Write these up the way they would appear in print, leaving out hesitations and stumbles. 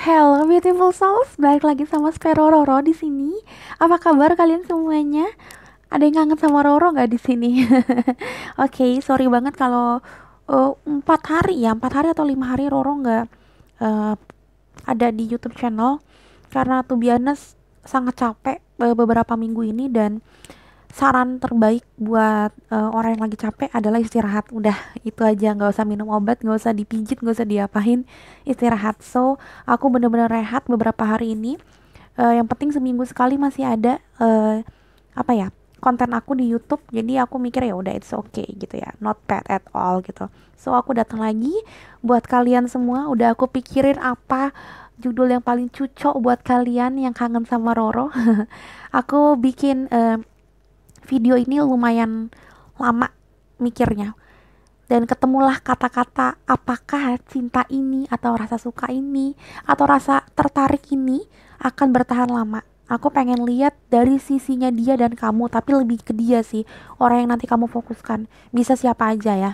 Hello beautiful souls, balik lagi sama Spero Roro di sini. Apa kabar kalian semuanya? Ada yang kangen sama Roro nggak di sini? Oke, sorry banget kalau 4 hari atau 5 hari Roro nggak uh, ada di YouTube channel karena to be honest sangat capek beberapa minggu ini, dan saran terbaik buat orang yang lagi capek adalah istirahat. Udah itu aja, nggak usah minum obat, nggak usah dipijit, nggak usah diapain, istirahat. So aku bener-bener rehat beberapa hari ini. Yang penting seminggu sekali masih ada apa ya, konten aku di YouTube. Jadi aku mikir ya udah, it's okay gitu ya, not bad at all gitu. So aku datang lagi buat kalian semua. Udah aku pikirin apa judul yang paling cocok buat kalian yang kangen sama Roro. Aku bikin video ini lumayan lama mikirnya, dan ketemulah kata-kata apakah cinta ini atau rasa suka ini atau rasa tertarik ini akan bertahan lama. Aku pengen lihat dari sisinya dia dan kamu, tapi lebih ke dia sih, orang yang nanti kamu fokuskan. Bisa siapa aja ya,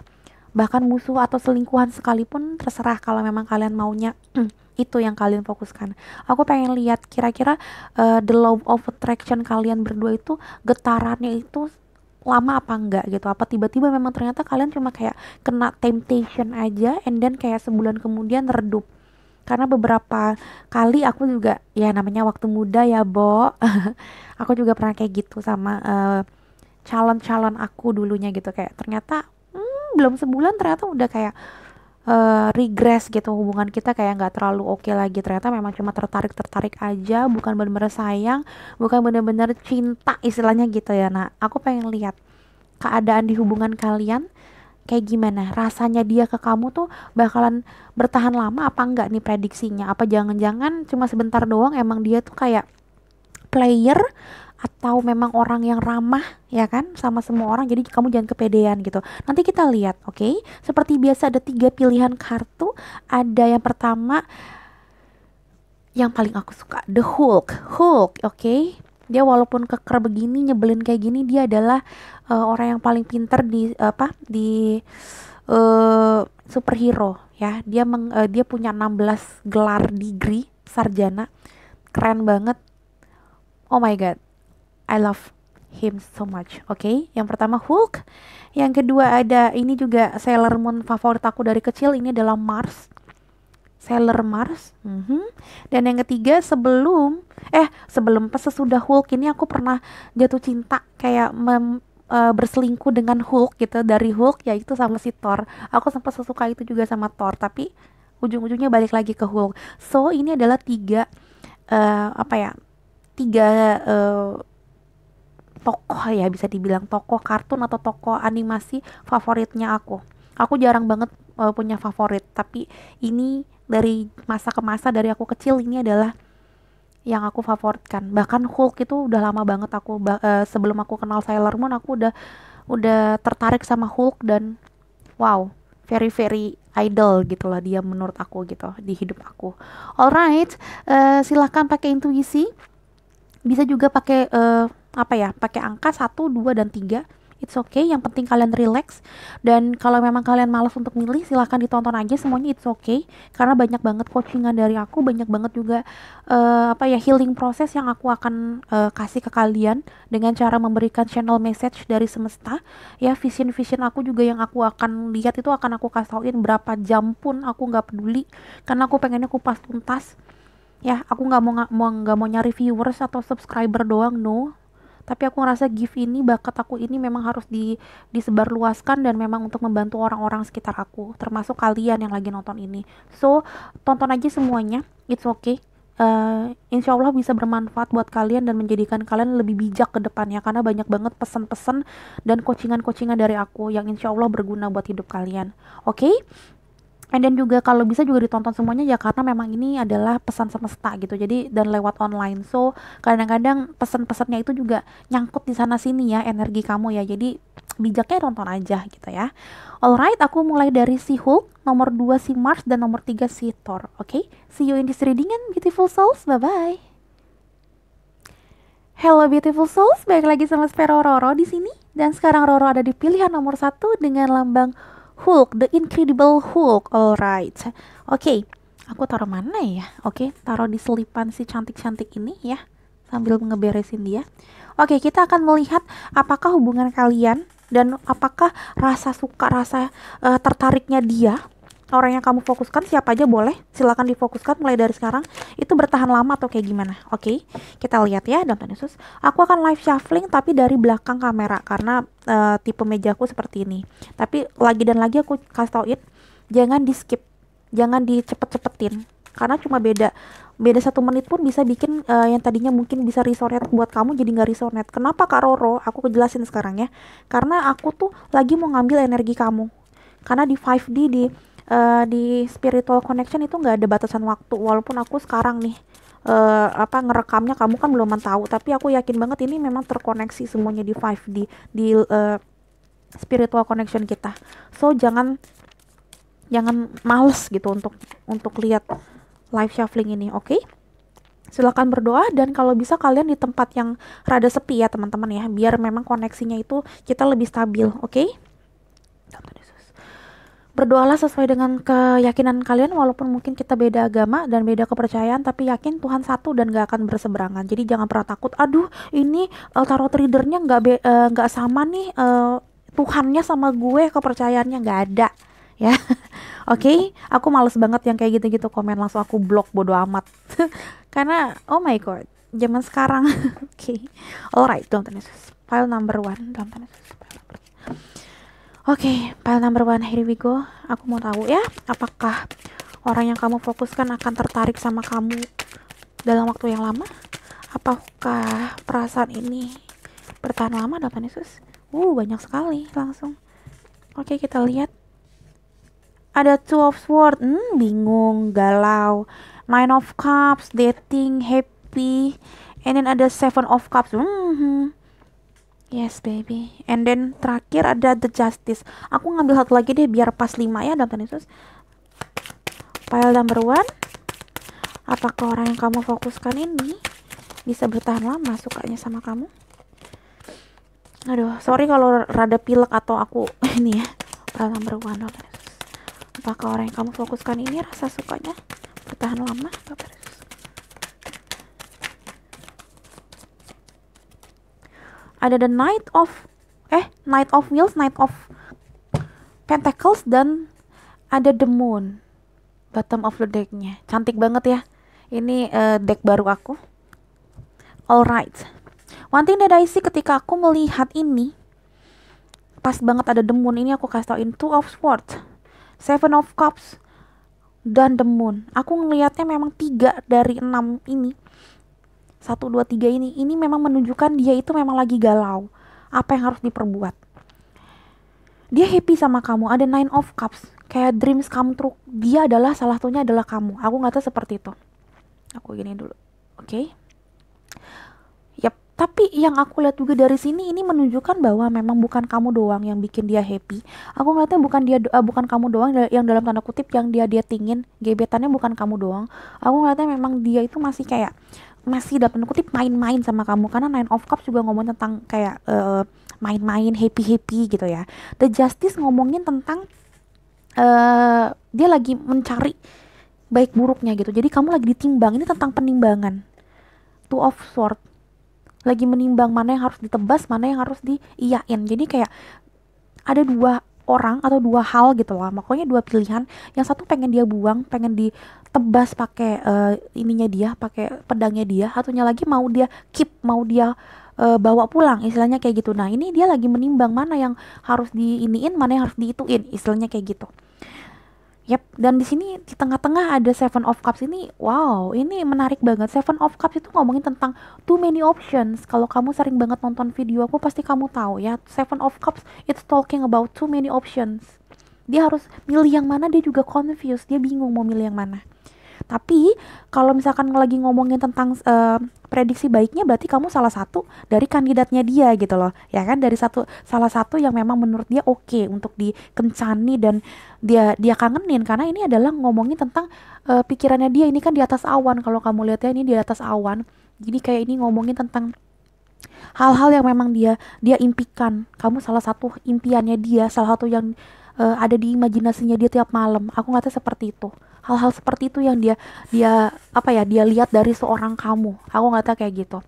bahkan musuh atau selingkuhan sekalipun terserah, kalau memang kalian maunya itu yang kalian fokuskan. Aku pengen lihat kira-kira the law of attraction kalian berdua itu getarannya itu lama apa enggak gitu, apa tiba-tiba memang ternyata kalian cuma kayak kena temptation aja and then kayak sebulan kemudian redup. Karena beberapa kali aku juga, ya namanya waktu muda ya Bo. Aku juga pernah kayak gitu sama calon-calon aku dulunya gitu, kayak ternyata belum sebulan ternyata udah kayak regress gitu, hubungan kita kayak nggak terlalu oke lagi. Ternyata memang cuma tertarik aja, bukan bener-bener sayang, bukan bener-bener cinta istilahnya gitu ya. Nah aku pengen lihat keadaan di hubungan kalian kayak gimana, rasanya dia ke kamu tuh bakalan bertahan lama apa enggak nih prediksinya. Apa jangan-jangan cuma sebentar doang, emang dia tuh kayak player, atau memang orang yang ramah ya kan sama semua orang, jadi kamu jangan kepedean gitu. Nanti kita lihat, oke? Seperti biasa ada 3 pilihan kartu. Ada yang pertama yang paling aku suka, the Hulk, oke? Dia walaupun keker begini, nyebelin kayak gini, dia adalah orang yang paling pinter di superhero ya. Dia punya 16 gelar degree sarjana, keren banget. Oh my god, I love him so much. Oke, yang pertama Hulk. Yang kedua ada ini juga Sailor Moon favorit aku dari kecil. Ini adalah Mars. Sailor Mars. Dan yang ketiga sebelum pas sesudah Hulk ini aku pernah jatuh cinta kayak berselingkuh dengan Hulk gitu. Dari Hulk yaitu sama si Thor. Aku sempat sesuka itu juga sama Thor, tapi ujung-ujungnya balik lagi ke Hulk. So ini adalah tiga tokoh ya, bisa dibilang tokoh kartun atau tokoh animasi favoritnya aku. Aku jarang banget punya favorit, tapi ini dari masa ke masa, dari aku kecil ini adalah yang aku favoritkan. Bahkan Hulk itu udah lama banget aku sebelum aku kenal Sailor Moon, aku udah tertarik sama Hulk, dan wow, very very idol gitulah dia menurut aku gitu di hidup aku. Alright, silahkan pakai intuisi. Bisa juga pakai pakai angka 1, 2, dan 3. It's okay, yang penting kalian relax. Dan kalau memang kalian malas untuk milih, silahkan ditonton aja semuanya, it's okay. Karena banyak banget coachingan dari aku, banyak banget juga healing proses yang aku akan kasih ke kalian dengan cara memberikan channel message dari semesta. Ya, vision aku juga yang aku akan lihat itu akan aku kasih tauin berapa jam pun aku nggak peduli, karena aku pengennya kupas tuntas. Ya, aku nggak mau nyari viewers atau subscriber doang, no. Tapi aku ngerasa gift ini, bakat aku ini memang harus disebarluaskan, dan memang untuk membantu orang-orang sekitar aku, termasuk kalian yang lagi nonton ini. So tonton aja semuanya, it's okay. Insya Allah bisa bermanfaat buat kalian dan menjadikan kalian lebih bijak ke depannya, karena banyak banget pesan-pesan dan coachingan dari aku yang insya Allah berguna buat hidup kalian. Oke? And then juga kalau bisa juga ditonton semuanya ya, karena memang ini adalah pesan semesta gitu. Jadi dan lewat online. So kadang-kadang pesan-pesannya itu juga nyangkut di sana sini ya, energi kamu ya. Jadi bijaknya tonton aja gitu ya. Alright, aku mulai dari si Hulk, nomor 2 si Mars, dan nomor 3 si Thor. Oke? See you in this reading and beautiful souls. Bye bye. Hello beautiful souls, balik lagi sama Spero Roro di sini. Dan sekarang Roro ada di pilihan nomor 1 dengan lambang Hulk, the Incredible Hulk. Alright, oke. Aku taruh mana ya? Oke, taruh di selipan si cantik-cantik ini ya, sambil ngeberesin dia. Oke, kita akan melihat apakah hubungan kalian dan apakah rasa suka, rasa tertariknya dia, orang yang kamu fokuskan, siapa aja boleh, silakan difokuskan mulai dari sekarang, itu bertahan lama atau kayak gimana. Oke, kita lihat ya dalam tanda khusus. Aku akan live shuffling tapi dari belakang kamera karena tipe mejaku seperti ini. Tapi lagi dan lagi aku kasih tauin, jangan di skip, jangan dicepet-cepetin, karena cuma beda 1 menit pun bisa bikin yang tadinya mungkin bisa resonate buat kamu jadi nggak resonate. Kenapa Kak Roro? Aku kejelasin sekarang ya. Karena aku tuh lagi mau ngambil energi kamu. Karena di 5D di spiritual connection itu nggak ada batasan waktu. Walaupun aku sekarang nih ngerekamnya kamu kan belum tahu, tapi aku yakin banget ini memang terkoneksi semuanya di 5D di spiritual connection kita. So jangan males gitu untuk lihat live shuffling ini, oke? Silakan berdoa, dan kalau bisa kalian di tempat yang rada sepi ya teman-teman ya, biar memang koneksinya itu kita lebih stabil, oke? Berdoalah sesuai dengan keyakinan kalian, walaupun mungkin kita beda agama dan beda kepercayaan, tapi yakin Tuhan satu dan gak akan berseberangan. Jadi jangan pernah takut, aduh ini tarot readernya nggak sama nih, Tuhannya sama gue kepercayaannya nggak ada ya. Oke, aku males banget yang kayak gitu-gitu komen, langsung aku blok, bodo amat. Karena oh my god, zaman sekarang. Oke, alright, don't Yesus. File number 1, don't Yesus. Oke, file number 1, here we go. Aku mau tahu ya, apakah orang yang kamu fokuskan akan tertarik sama kamu dalam waktu yang lama? Apakah perasaan ini bertahan lama, Tuhan Yesus? Banyak sekali langsung. Oke, kita lihat. Ada Two of Swords, bingung, galau. Nine of Cups, dating, happy. And then ada Seven of Cups. Yes baby. And then terakhir ada The Justice. Aku ngambil satu lagi deh biar pas 5 ya dalam Tuhan Yesus. File number 1. Apakah orang yang kamu fokuskan ini bisa bertahan lama sukanya sama kamu? Aduh, sorry kalau rada pilek atau aku ini ya. File number 1 dalam Tuhan Yesus. Apakah orang yang kamu fokuskan ini rasa sukanya bertahan lama? Ada the Knight of Wheels, Knight of Pentacles, dan ada the Moon bottom of the decknya. Cantik banget ya. Ini deck baru aku. Alright. One thing that I see ketika aku melihat ini, pas banget ada the Moon ini, aku kasih tauin Two of Swords, Seven of Cups, dan the Moon. Aku ngelihatnya memang 3 dari 6 ini, 1, 2, 3 ini memang menunjukkan dia itu memang lagi galau. Apa yang harus diperbuat? Dia happy sama kamu. Ada Nine of Cups, kayak dreams come true. Dia adalah salah satunya adalah kamu. Aku nggak tahu seperti itu. Aku gini dulu, oke? Yap. Tapi yang aku lihat juga dari sini ini menunjukkan bahwa memang bukan kamu doang yang bikin dia happy. Aku ngeliatnya bukan kamu doang yang dalam tanda kutip yang dia tingin, gebetannya bukan kamu doang. Aku ngeliatnya memang dia itu masih dalam tanda kutip main-main sama kamu, karena Nine of Cups juga ngomong tentang kayak main-main, happy gitu ya. The Justice ngomongin tentang dia lagi mencari baik buruknya gitu. Jadi kamu lagi ditimbang, ini tentang penimbangan. Two of Swords, lagi menimbang mana yang harus ditebas, mana yang harus diiyain. Jadi kayak ada 2 orang atau 2 hal gitu loh, makanya 2 pilihan. Yang satu pengen dia buang, pengen ditebas pakai ininya dia, pakai pedangnya dia. Satunya lagi mau dia keep, mau dia bawa pulang, istilahnya kayak gitu. Nah ini dia lagi menimbang mana yang harus diiniin, mana yang harus diituin, istilahnya kayak gitu. Yap, dan di sini di tengah-tengah ada Seven of Cups ini. Wow, ini menarik banget. Seven of Cups itu ngomongin tentang too many options. Kalau kamu sering banget nonton video aku, pasti kamu tahu ya. Seven of Cups it's talking about too many options. Dia harus milih yang mana, dia juga confused, dia bingung mau milih yang mana. Tapi kalau misalkan lagi ngomongin tentang prediksi baiknya, berarti kamu salah satu dari kandidatnya dia gitu loh, ya kan? Dari salah satu yang memang menurut dia oke untuk dikencani dan dia kangenin, karena ini adalah ngomongin tentang pikirannya dia. Ini kan di atas awan, kalau kamu lihat ya, ini di atas awan. Jadi kayak ini ngomongin tentang hal-hal yang memang dia impikan. Kamu salah satu impiannya dia, salah satu yang ada di imajinasinya dia tiap malam. Aku nggak tahu seperti itu. Hal-hal seperti itu yang dia dia apa ya dia lihat dari seorang kamu. Aku nggak tahu kayak gitu.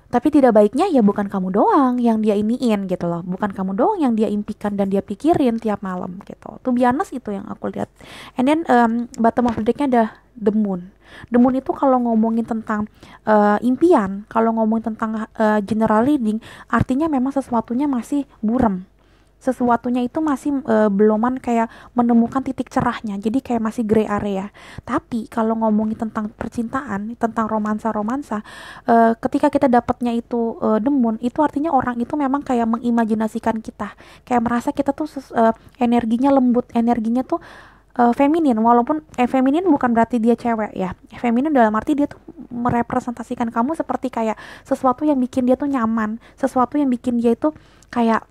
Tapi tidak baiknya ya bukan kamu doang yang dia iniin gitu loh. Bukan kamu doang yang dia impikan dan dia pikirin tiap malam gitu. To be honest itu yang aku lihat. And then bottom of the deck-nya ada the moon. The moon itu kalau ngomongin tentang impian, kalau ngomongin tentang general reading, artinya memang sesuatunya masih buram, sesuatunya itu masih beloman kayak menemukan titik cerahnya, jadi kayak masih gray area. Tapi kalau ngomongin tentang percintaan, tentang romansa-romansa, ketika kita dapatnya itu the moon, itu artinya orang itu memang kayak mengimajinasikan kita, kayak merasa kita tuh energinya lembut, energinya tuh feminin. Walaupun feminin bukan berarti dia cewek ya, feminin dalam arti dia tuh merepresentasikan kamu seperti kayak sesuatu yang bikin dia tuh nyaman, sesuatu yang bikin dia itu kayak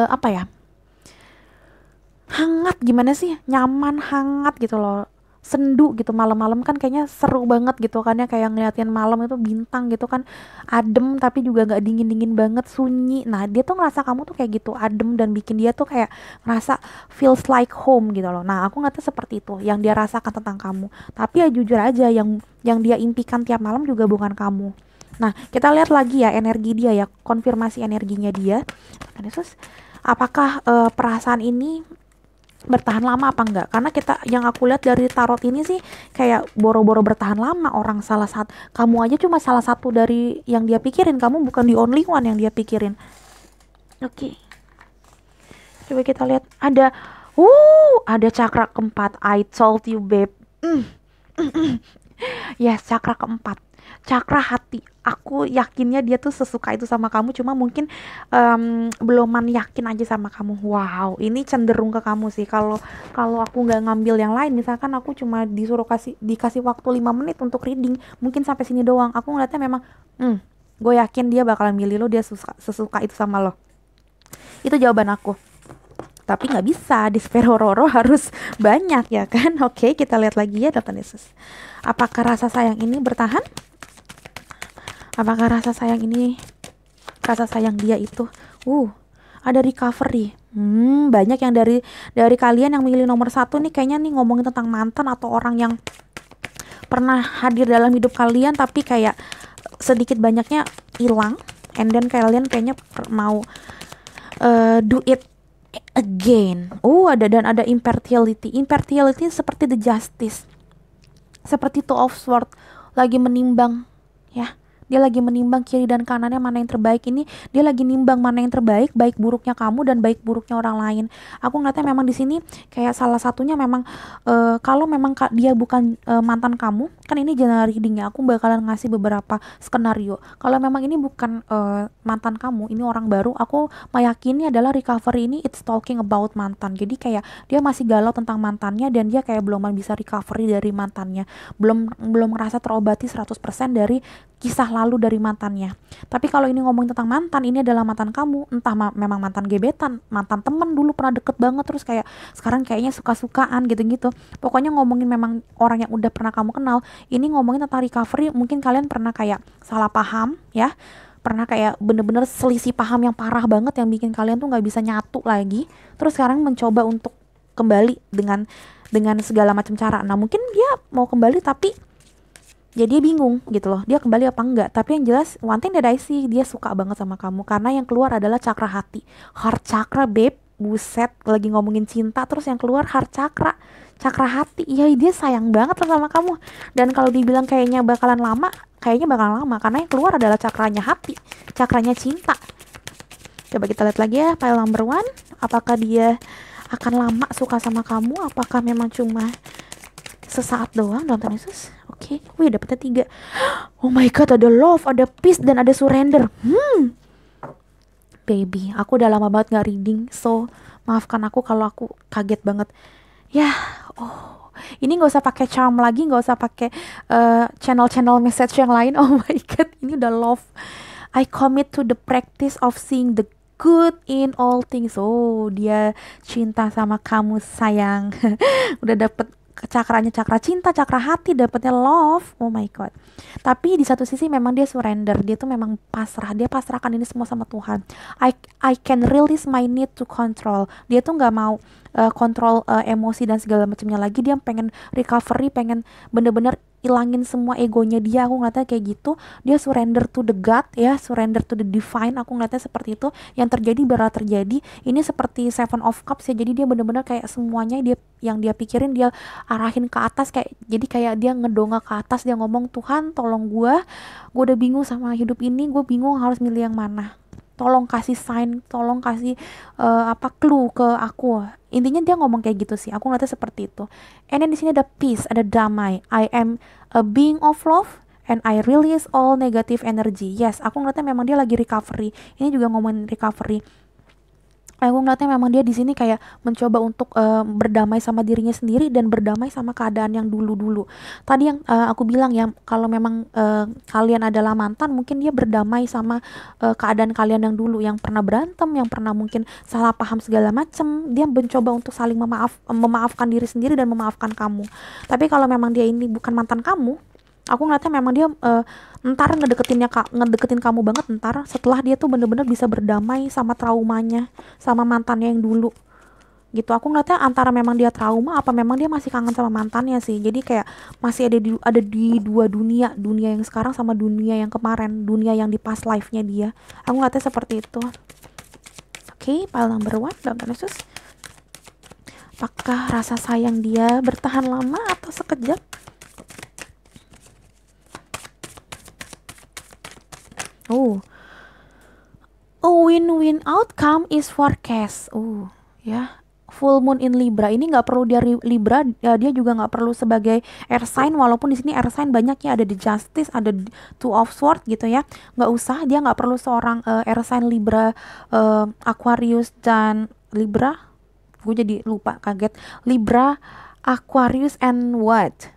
apa ya, hangat, gimana sih, nyaman, hangat gitu loh, sendu gitu. Malam-malam kan kayaknya seru banget gitu kan ya, kayak ngeliatin malam itu bintang gitu kan, adem tapi juga nggak dingin-dingin banget, sunyi. Nah dia tuh ngerasa kamu tuh kayak gitu, adem, dan bikin dia tuh kayak ngerasa feels like home gitu loh. Nah aku nggak tahu seperti itu yang dia rasakan tentang kamu, tapi ya jujur aja yang dia impikan tiap malam juga bukan kamu. Nah kita lihat lagi ya energi dia ya, konfirmasi energinya dia. Yesus, apakah perasaan ini bertahan lama apa enggak? Karena yang aku lihat dari tarot ini sih kayak boro-boro bertahan lama. Orang salah satu, kamu aja cuma salah satu dari yang dia pikirin, kamu bukan the only one yang dia pikirin. Oke. Coba kita lihat, ada cakra keempat. I told you babe. Yes, cakra keempat, cakra hati. Aku yakinnya dia tuh sesuka itu sama kamu, cuma mungkin beloman yakin aja sama kamu. Wow, ini cenderung ke kamu sih. Kalau kalau aku nggak ngambil yang lain, misalkan aku cuma dikasih waktu 5 menit untuk reading, mungkin sampai sini doang. Aku ngeliatnya memang, gue yakin dia bakalan milih lo, dia sesuka itu sama lo. Itu jawaban aku. Tapi nggak bisa, di sfer hororo harus banyak ya kan. Oke, kita lihat lagi ya Dr. Yesus. Apakah rasa sayang ini bertahan? Apakah rasa sayang dia itu ada recovery. Banyak yang dari kalian yang milih nomor 1 nih kayaknya nih ngomongin tentang mantan atau orang yang pernah hadir dalam hidup kalian tapi kayak sedikit banyaknya hilang, and then kalian kayaknya mau do it again. Ada impartiality. Impartiality seperti the justice, seperti two of sword, lagi menimbang ya. Dia lagi menimbang kiri dan kanannya mana yang terbaik. Ini dia lagi nimbang mana yang terbaik, baik buruknya kamu dan baik buruknya orang lain. Aku ngeliatnya memang di sini kayak salah satunya memang kalau memang dia bukan mantan kamu, kan ini general reading ya. Aku bakalan ngasih beberapa skenario. Kalau memang ini bukan mantan kamu, ini orang baru, aku meyakini adalah recovery ini it's talking about mantan. Jadi kayak dia masih galau tentang mantannya dan dia kayak belum bisa recovery dari mantannya. Belum ngerasa terobati 100% dari kisah lalu dari mantannya. Tapi kalau ini ngomongin tentang mantan, ini adalah mantan kamu, entah memang mantan gebetan, mantan temen dulu pernah deket banget terus kayak sekarang kayaknya suka-sukaan gitu-gitu. Pokoknya ngomongin memang orang yang udah pernah kamu kenal. Ini ngomongin tentang recovery, mungkin kalian pernah kayak salah paham ya, pernah kayak bener-bener selisih paham yang parah banget yang bikin kalian tuh nggak bisa nyatu lagi. Terus sekarang mencoba untuk kembali dengan segala macam cara. Nah mungkin dia mau kembali tapi jadi dia bingung gitu loh, dia kembali apa enggak. Tapi yang jelas one thing that I see, dia suka banget sama kamu karena yang keluar adalah cakra hati, heart chakra babe. Buset, lagi ngomongin cinta terus yang keluar heart chakra, cakra hati. Iya, dia sayang banget sama kamu. Dan kalau dibilang kayaknya bakalan lama karena yang keluar adalah cakranya hati, cakranya cinta. Coba kita lihat lagi ya pile number 1. Apakah dia akan lama suka sama kamu? Apakah memang cuma sesaat doang, Tuhan Yesus? Oke, wih dapetnya 3. Oh my god, ada love, ada peace, dan ada surrender. Baby, aku udah lama banget gak reading, so maafkan aku kalau aku kaget banget. Ya, ini gak usah pakai charm lagi, gak usah pakai channel message yang lain. Oh my god, ini udah love. I commit to the practice of seeing the good in all things. Dia cinta sama kamu sayang. Udah dapet cakranya cakra cinta, cakra hati, dapetnya love. Oh my god. Tapi di satu sisi memang dia surrender, dia tuh memang pasrah, dia pasrahkan ini semua sama Tuhan. I can release my need to control. Dia tuh nggak mau kontrol emosi dan segala macamnya lagi. Dia pengen recovery, pengen bener-bener ilangin semua egonya dia. Aku ngeliatnya kayak gitu. Dia surrender to the God, ya, surrender to the divine. Aku ngeliatnya seperti itu. Yang terjadi bakal terjadi. Ini seperti Seven of Cups ya. Jadi dia bener-bener kayak semuanya dia yang dia pikirin dia arahin ke atas, kayak jadi kayak dia ngedongak ke atas, dia ngomong, Tuhan tolong gue udah bingung sama hidup ini, gue bingung harus milih yang mana, tolong kasih sign, tolong kasih clue ke aku. Intinya dia ngomong kayak gitu sih. Aku ngeliatnya seperti itu. And then di sini ada peace, ada damai. I am a being of love and I release all negative energy. Yes, aku ngeliatnya memang dia lagi recovery. Ini juga ngomongin recovery. Aku ngeliatnya memang dia di sini kayak mencoba untuk berdamai sama dirinya sendiri dan berdamai sama keadaan yang dulu-dulu. Tadi yang aku bilang ya, kalau memang kalian adalah mantan, mungkin dia berdamai sama keadaan kalian yang dulu, yang pernah berantem, yang pernah mungkin salah paham segala macem. Dia mencoba untuk saling memaafkan diri sendiri dan memaafkan kamu. Tapi kalau memang dia ini bukan mantan kamu, aku ngeliatnya memang dia ntar ngedeketin kamu banget ntar setelah dia tuh bener-bener bisa berdamai sama traumanya, sama mantannya yang dulu gitu. Aku ngeliatnya antara memang dia trauma apa memang dia masih kangen sama mantannya sih. Jadi kayak masih ada di dua dunia, dunia yang sekarang sama dunia yang kemarin, dunia yang di past life-nya dia. Aku ngeliatnya seperti itu. Oke, pile number 1 dalam tanda khusus. Apakah rasa sayang dia bertahan lama atau sekejap? A win-win outcome is forecast. Ya, full moon in Libra. Ini nggak perlu dia Libra, dia juga nggak perlu sebagai air sign. Walaupun di sini air sign banyaknya, ada di Justice, ada Two of Swords gitu ya. Nggak usah, dia nggak perlu seorang air sign Libra, Aquarius dan Libra. Gue jadi lupa, kaget. Libra, Aquarius and what?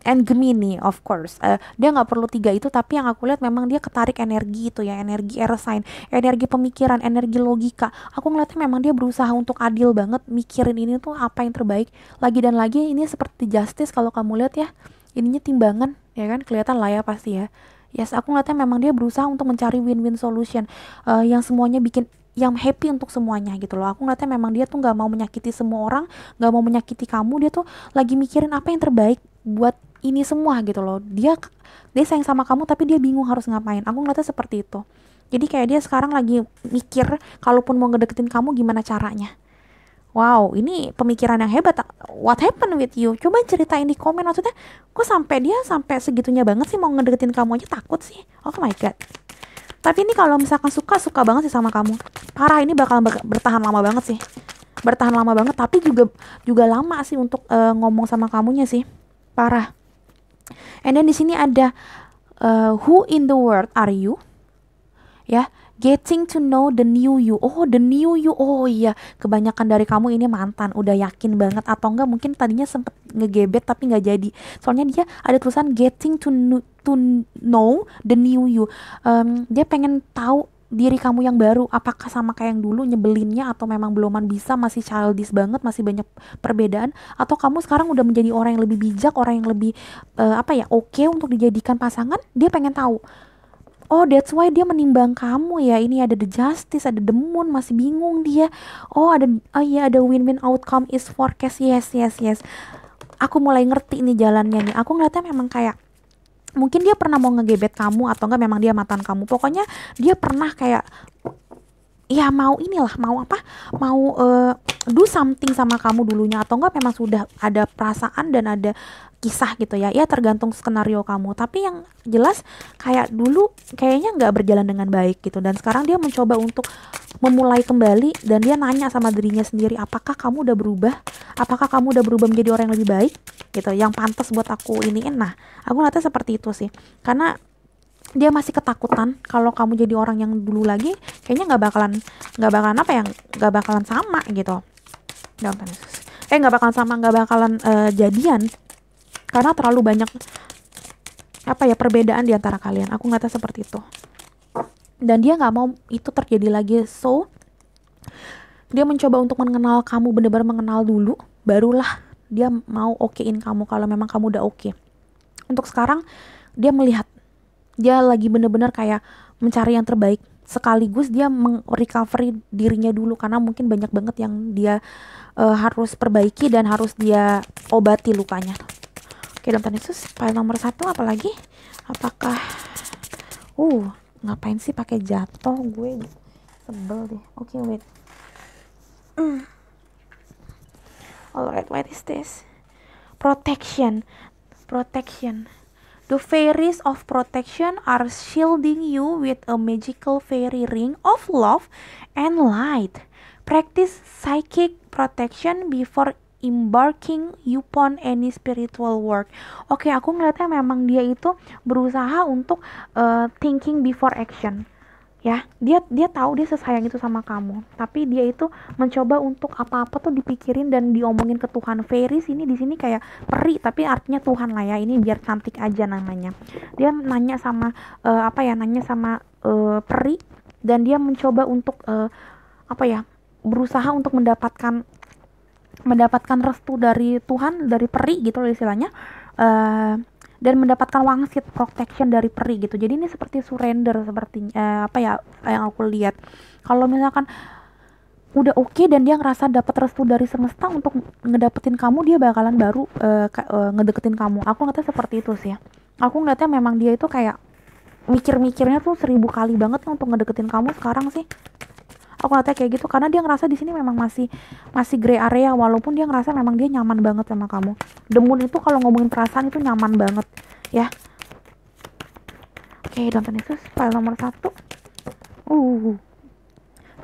And Gemini, of course. Dia nggak perlu 3 itu, tapi yang aku lihat memang dia ketarik energi itu ya, energi air sign, energi pemikiran, energi logika. Aku ngeliatnya memang dia berusaha untuk adil banget, mikirin ini tuh apa yang terbaik. Lagi dan lagi ini seperti Justice kalau kamu lihat ya, ininya timbangan, ya kan, kelihatan lah ya pasti ya. Yes, aku ngeliatnya memang dia berusaha untuk mencari win-win solution, yang semuanya bikin yang happy untuk semuanya gitu loh. Aku ngeliatnya memang dia tuh nggak mau menyakiti semua orang, nggak mau menyakiti kamu. Dia tuh lagi mikirin apa yang terbaik buat ini semua gitu loh. Dia sayang sama kamu tapi dia bingung harus ngapain. Aku ngeliatnya seperti itu. Jadi kayak dia sekarang lagi mikir kalaupun mau ngedeketin kamu gimana caranya. Wow, ini pemikiran yang hebat. What happened with you? Coba ceritain di komen, maksudnya kok dia sampai segitunya banget sih mau ngedeketin kamu aja takut sih. Oh my god. Tapi ini kalau misalkan suka banget sih sama kamu. Parah, ini bakal bertahan lama banget sih. Bertahan lama banget, tapi juga lama sih untuk ngomong sama kamunya sih. Parah. And then di sini ada who in the world are you? Ya, getting to know the new you. Oh, the new you. Oh iya, kebanyakan dari kamu ini mantan, udah yakin banget, atau enggak mungkin tadinya sempet ngegebet tapi nggak jadi. Soalnya dia ada tulisan getting to know the new you. Dia pengen tahu diri kamu yang baru, apakah sama kayak yang dulu nyebelinnya, atau memang beluman bisa, masih childish banget, masih banyak perbedaan, atau kamu sekarang udah menjadi orang yang lebih bijak, orang yang lebih oke untuk dijadikan pasangan. Dia pengen tahu. Oh, that's why dia menimbang kamu ya. Ini ada the Justice, ada the Moon, masih bingung dia. Ada win-win outcome is forecast. Yes. Aku mulai ngerti nih jalannya nih. Aku ngeliatnya memang kayak mungkin dia pernah mau ngegebet kamu, atau enggak memang dia mantan kamu. Pokoknya dia pernah kayak ya mau do something sama kamu dulunya, atau enggak memang sudah ada perasaan dan ada kisah gitu ya. Ya tergantung skenario kamu. Tapi yang jelas kayak dulu kayaknya nggak berjalan dengan baik gitu. Dan sekarang dia mencoba untuk memulai kembali, dan dia nanya sama dirinya sendiri, apakah kamu udah berubah? Apakah kamu udah berubah menjadi orang yang lebih baik gitu, yang pantas buat aku iniin. Nah, aku ngeliatnya seperti itu sih. Karena dia masih ketakutan kalau kamu jadi orang yang dulu lagi, kayaknya nggak bakalan sama gitu. Nggak bakalan jadian, karena terlalu banyak perbedaan di antara kalian. Aku ngeliatnya seperti itu. Dan dia nggak mau itu terjadi lagi. So dia mencoba untuk mengenal kamu, benar-benar mengenal dulu, barulah dia mau okein kamu kalau memang kamu udah oke. Untuk sekarang dia melihat, dia lagi bener-bener kayak mencari yang terbaik, sekaligus dia recovery dirinya dulu karena mungkin banyak banget yang dia harus perbaiki dan harus dia obati lukanya. Oke, dan Tuhan Yesus, file nomor 1 apalagi? Apakah ngapain sih pakai jatuh, gue sebel deh. Oke, wait. Alright, what is this? Protection. The fairies of protection are shielding you with a magical fairy ring of love and light. Practice psychic protection before embarking upon any spiritual work. Oke, aku ngeliatnya memang dia itu berusaha untuk thinking before action. Ya, dia tahu dia sesayang itu sama kamu, tapi dia itu mencoba untuk apa-apa tuh dipikirin dan diomongin ke Tuhan. Fairies ini di sini kayak peri, tapi artinya Tuhan lah ya. Ini biar cantik aja namanya. Dia nanya sama peri, dan dia mencoba untuk berusaha untuk mendapatkan restu dari Tuhan, dari peri gitu loh istilahnya. Dan mendapatkan wangsit protection dari peri gitu. Jadi ini seperti surrender, seperti yang aku lihat. Kalau misalkan udah oke dan dia ngerasa dapat restu dari semesta untuk ngedapetin kamu, dia bakalan baru ngedeketin kamu. Aku ngeliatnya seperti itu sih ya. Aku ngeliatnya memang dia itu kayak mikir-mikirnya tuh 1000 kali banget untuk ngedeketin kamu sekarang sih. Aku ngeliatnya kayak gitu karena dia ngerasa di sini memang masih gray area, walaupun dia ngerasa memang dia nyaman banget sama kamu. The Moon itu kalau ngomongin perasaan itu nyaman banget ya. Oke, dan Tuhan Yesus, file nomor 1.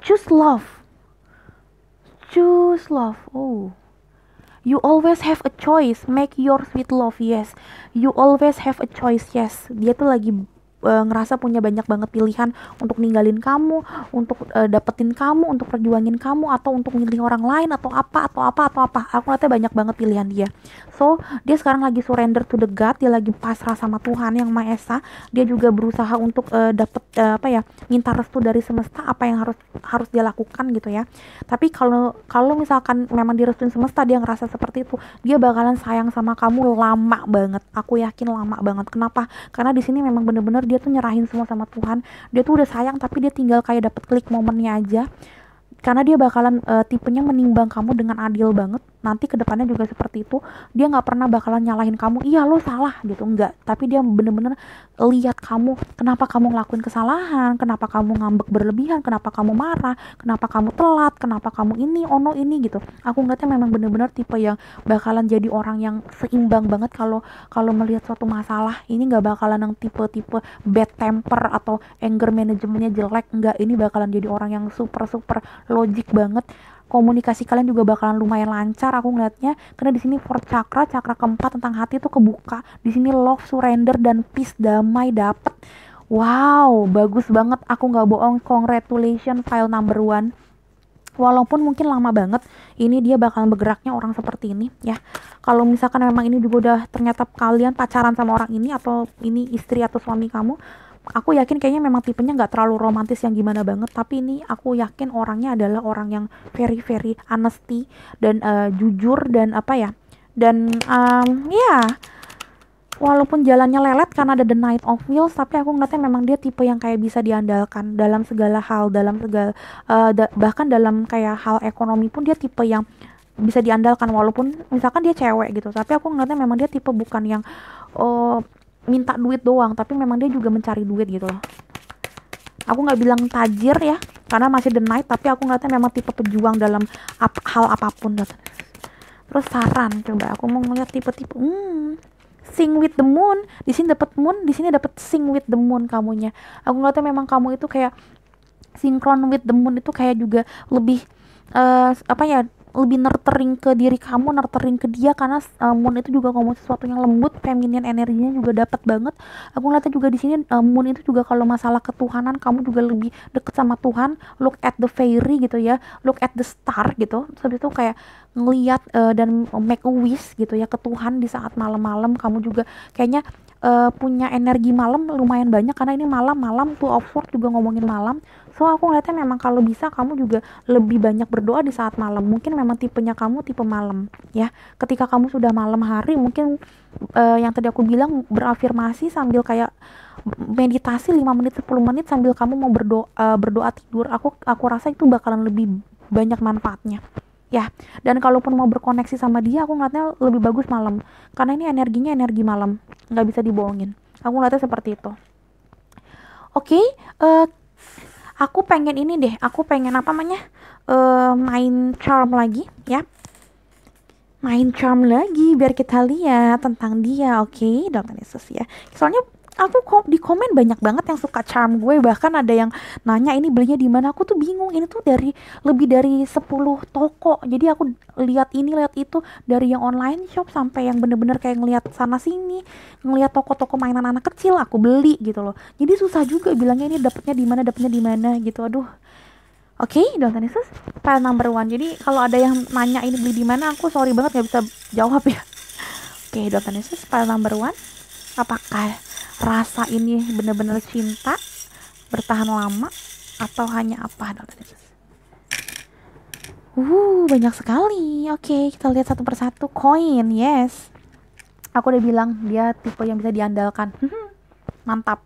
Choose love. You always have a choice. Make yours with love. Yes, you always have a choice. Yes, dia tuh lagi ngerasa punya banyak banget pilihan untuk ninggalin kamu, untuk dapetin kamu, untuk perjuangin kamu, atau untuk milih orang lain, atau apa. Aku ngeliatnya banyak banget pilihan dia. So dia sekarang lagi surrender to the God, dia lagi pasrah sama Tuhan yang Maha Esa. Dia juga berusaha untuk minta restu dari semesta, apa yang harus dia lakukan gitu ya. Tapi kalau misalkan memang direstuin semesta, dia ngerasa seperti itu, dia bakalan sayang sama kamu lama banget. Aku yakin lama banget. Kenapa? Karena di sini memang bener-bener dia tuh nyerahin semua sama Tuhan. Dia tuh udah sayang, tapi dia tinggal kayak dapet klik momennya aja. Karena dia bakalan tipenya menimbang kamu dengan adil banget. Nanti kedepannya juga seperti itu. Dia nggak pernah bakalan nyalahin kamu, iya lo salah gitu, enggak. Tapi dia bener-bener lihat kamu, kenapa kamu ngelakuin kesalahan, kenapa kamu ngambek berlebihan, kenapa kamu marah, kenapa kamu telat, kenapa kamu ini gitu. Aku ngeliatnya memang bener-bener tipe yang bakalan jadi orang yang seimbang banget kalau melihat suatu masalah. Ini nggak bakalan yang tipe-tipe bad temper atau anger manajemennya jelek, enggak. Ini bakalan jadi orang yang super logik banget. Komunikasi kalian juga bakalan lumayan lancar aku ngeliatnya, karena di sini fourth chakra keempat tentang hati itu kebuka. Di sini love, surrender, dan peace, damai dapet. Wow, bagus banget. Aku nggak bohong. Congratulations file number 1. Walaupun mungkin lama banget, ini dia bakalan bergeraknya orang seperti ini ya. Kalau misalkan memang ini juga udah ternyata kalian pacaran sama orang ini, atau ini istri atau suami kamu, aku yakin kayaknya memang tipenya nggak terlalu romantis yang gimana banget, tapi ini aku yakin orangnya adalah orang yang very honesty dan jujur dan walaupun jalannya lelet karena ada the Knight of Wheels, tapi aku ngeliatnya memang dia tipe yang kayak bisa diandalkan dalam segala hal, bahkan dalam kayak hal ekonomi pun dia tipe yang bisa diandalkan, walaupun misalkan dia cewek gitu. Tapi aku ngeliatnya memang dia tipe bukan yang minta duit doang, tapi memang dia juga mencari duit gitu loh. Aku nggak bilang tajir ya, karena masih the Knight, tapi aku ngeliatnya memang tipe pejuang dalam hal apapun. Terus saran, coba aku mau ngeliat tipe-tipe sing with the moon. Di sini dapat moon, di sini dapat sing with the moon kamunya. Aku ngeliatnya memang kamu itu kayak sinkron with the moon, itu kayak juga lebih lebih nurturing ke diri kamu, nurturing ke dia, karena moon itu juga ngomong sesuatu yang lembut, feminine energinya juga dapat banget. Aku ngeliatnya juga di sini moon itu juga kalau masalah ketuhanan, kamu juga lebih deket sama Tuhan. Look at the fairy gitu ya, look at the star gitu. Terus itu kayak ngeliat dan make a wish gitu ya ke Tuhan di saat malam-malam. Kamu juga kayaknya punya energi malam lumayan banyak, karena ini malam-malam tuh of Swords juga ngomongin malam. So aku ngeliatnya memang kalau bisa kamu juga lebih banyak berdoa di saat malam. Mungkin memang tipenya kamu tipe malam ya. Ketika kamu sudah malam hari, mungkin yang tadi aku bilang berafirmasi sambil kayak meditasi 5 menit 10 menit sambil kamu mau berdoa tidur. Aku rasa itu bakalan lebih banyak manfaatnya ya. Dan kalaupun mau berkoneksi sama dia, aku ngeliatnya lebih bagus malam, karena ini energinya energi malam, nggak bisa dibohongin. Aku ngeliatnya seperti itu. Oke, aku pengen ini deh, aku pengen apa namanya, main charm lagi ya, main charm lagi biar kita lihat tentang dia. Oke, Dokter Yesus ya. Soalnya aku kok di komen banyak banget yang suka charm gue, bahkan ada yang nanya ini belinya di mana. Aku tuh bingung, ini tuh dari lebih dari 10 toko. Jadi aku lihat ini lihat itu, dari yang online shop sampai yang bener-bener kayak ngelihat sana sini, ngelihat toko-toko mainan anak kecil aku beli gitu loh. Jadi susah juga bilangnya ini dapetnya di mana gitu. Aduh. Oke, Dokter Yesus, file number one. Jadi kalau ada yang nanya ini beli di mana, aku sorry banget nggak bisa jawab ya. Oke, Dokter Yesus, file number one. Apakah rasa ini benar-benar cinta bertahan lama atau hanya apa, Dokter Yesus? Banyak sekali. Oke, kita lihat satu persatu. Koin, yes. Aku udah bilang dia tipe yang bisa diandalkan. Mantap.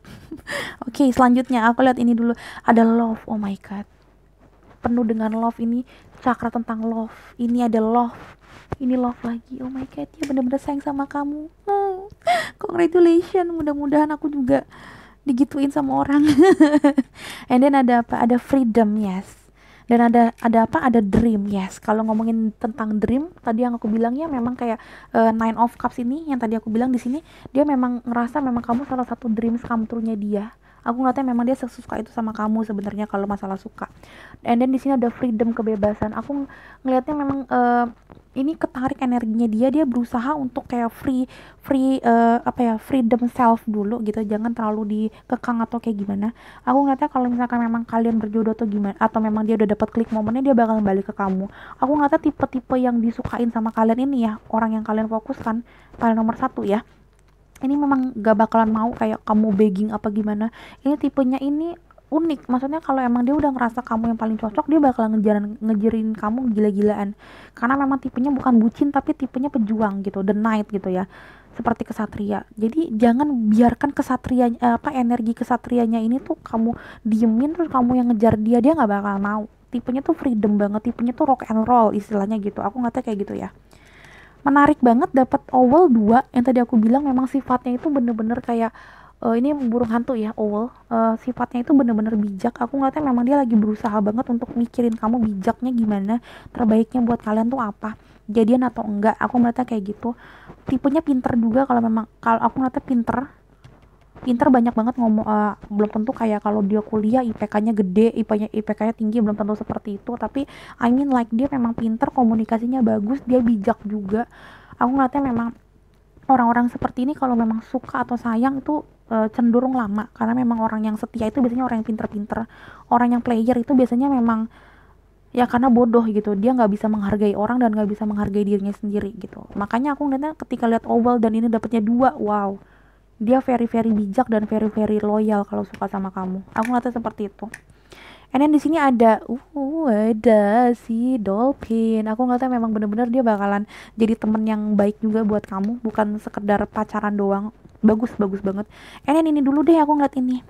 Oke, selanjutnya aku lihat ini dulu. Ada love. Oh my god, penuh dengan love. Ini cakra tentang love. Ini ada love, ini love lagi. Oh my god, dia bener-bener sayang sama kamu. Congratulations, mudah-mudahan aku juga digituin sama orang. And then ada apa, ada freedom, yes. Dan ada apa, ada dream, yes. Kalau ngomongin tentang dream tadi yang aku bilang ya, memang kayak Nine of Cups ini yang tadi aku bilang, di sini dia memang ngerasa memang kamu salah satu dreams come true-nya dia. Aku ngeliatnya memang dia suka itu sama kamu sebenarnya kalau masalah suka. And then di sini ada freedom, kebebasan. Aku ngelihatnya memang ini ketarik energinya dia berusaha untuk kayak apa ya, freedom self dulu gitu, jangan terlalu dikekang atau kayak gimana. Aku ngeliatnya kalau misalkan memang kalian berjodoh atau gimana, atau memang dia udah dapat klik momennya, dia bakal balik ke kamu. Aku ngeliatnya tipe-tipe yang disukain sama kalian ini ya, orang yang kalian fokuskan, paling nomor satu ya, ini memang gak bakalan mau kayak kamu begging apa gimana. Ini tipenya ini unik, maksudnya kalau emang dia udah ngerasa kamu yang paling cocok, dia bakalan ngejerin kamu gila-gilaan, karena memang tipenya bukan bucin tapi tipenya pejuang gitu, the knight gitu ya, seperti kesatria. Jadi jangan biarkan kesatria energi kesatrianya ini tuh kamu diemin terus kamu yang ngejar dia nggak bakal mau. Tipenya tuh freedom banget, tipenya tuh rock and roll istilahnya gitu, aku nggak tahu kayak gitu ya. Menarik banget dapat owl 2 yang tadi aku bilang, memang sifatnya itu bener-bener kayak ini burung hantu ya, owl. Sifatnya itu bener-bener bijak. Aku ngeliatnya memang dia lagi berusaha banget untuk mikirin kamu bijaknya gimana, terbaiknya buat kalian tuh apa, jadian atau enggak. Aku ngeliatnya kayak gitu. Tipenya pinter juga, kalau aku ngeliatnya pinter banyak banget ngomong. Belum tentu kayak kalau dia kuliah IPK-nya gede, IPK-nya tinggi, belum tentu seperti itu, tapi I mean like dia memang pinter, komunikasinya bagus, dia bijak juga. Aku ngeliatnya memang orang-orang seperti ini kalau memang suka atau sayang itu cenderung lama, karena memang orang yang setia itu biasanya orang yang pinter-pinter. Orang yang player itu biasanya memang ya karena bodoh gitu, dia nggak bisa menghargai orang dan nggak bisa menghargai dirinya sendiri gitu. Makanya aku ngeliatnya ketika lihat oval dan ini dapatnya 2, wow, dia very very bijak dan very very loyal kalau suka sama kamu. Aku ngeliatnya seperti itu. And then di sini ada si dolphin. Aku ngeliatnya memang bener-bener dia bakalan jadi temen yang baik juga buat kamu, bukan sekedar pacaran doang. Bagus banget. And then ini dulu deh, aku ngeliat ini.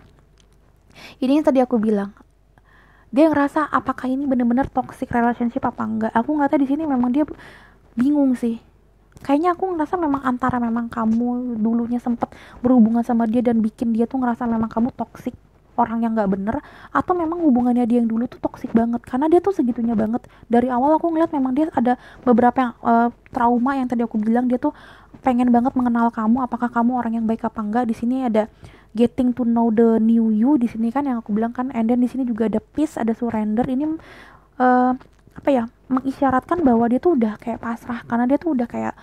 Ini yang tadi aku bilang. Dia ngerasa apakah ini bener-bener toxic relationship apa enggak. Aku ngeliatnya di sini memang dia bingung sih. Kayaknya aku ngerasa memang antara memang kamu dulunya sempet berhubungan sama dia dan bikin dia tuh ngerasa memang kamu toxic, orang yang nggak bener, atau memang hubungannya dia yang dulu tuh toxic banget, karena dia tuh segitunya banget. Dari awal aku ngeliat memang dia ada beberapa yang trauma yang tadi aku bilang, dia tuh pengen banget mengenal kamu, apakah kamu orang yang baik apa enggak. Di sini ada getting to know the new you di sini kan yang aku bilang kan. And then di sini juga ada peace, ada surrender. Ini apa ya, mengisyaratkan bahwa dia tuh udah kayak pasrah, karena dia tuh udah kayak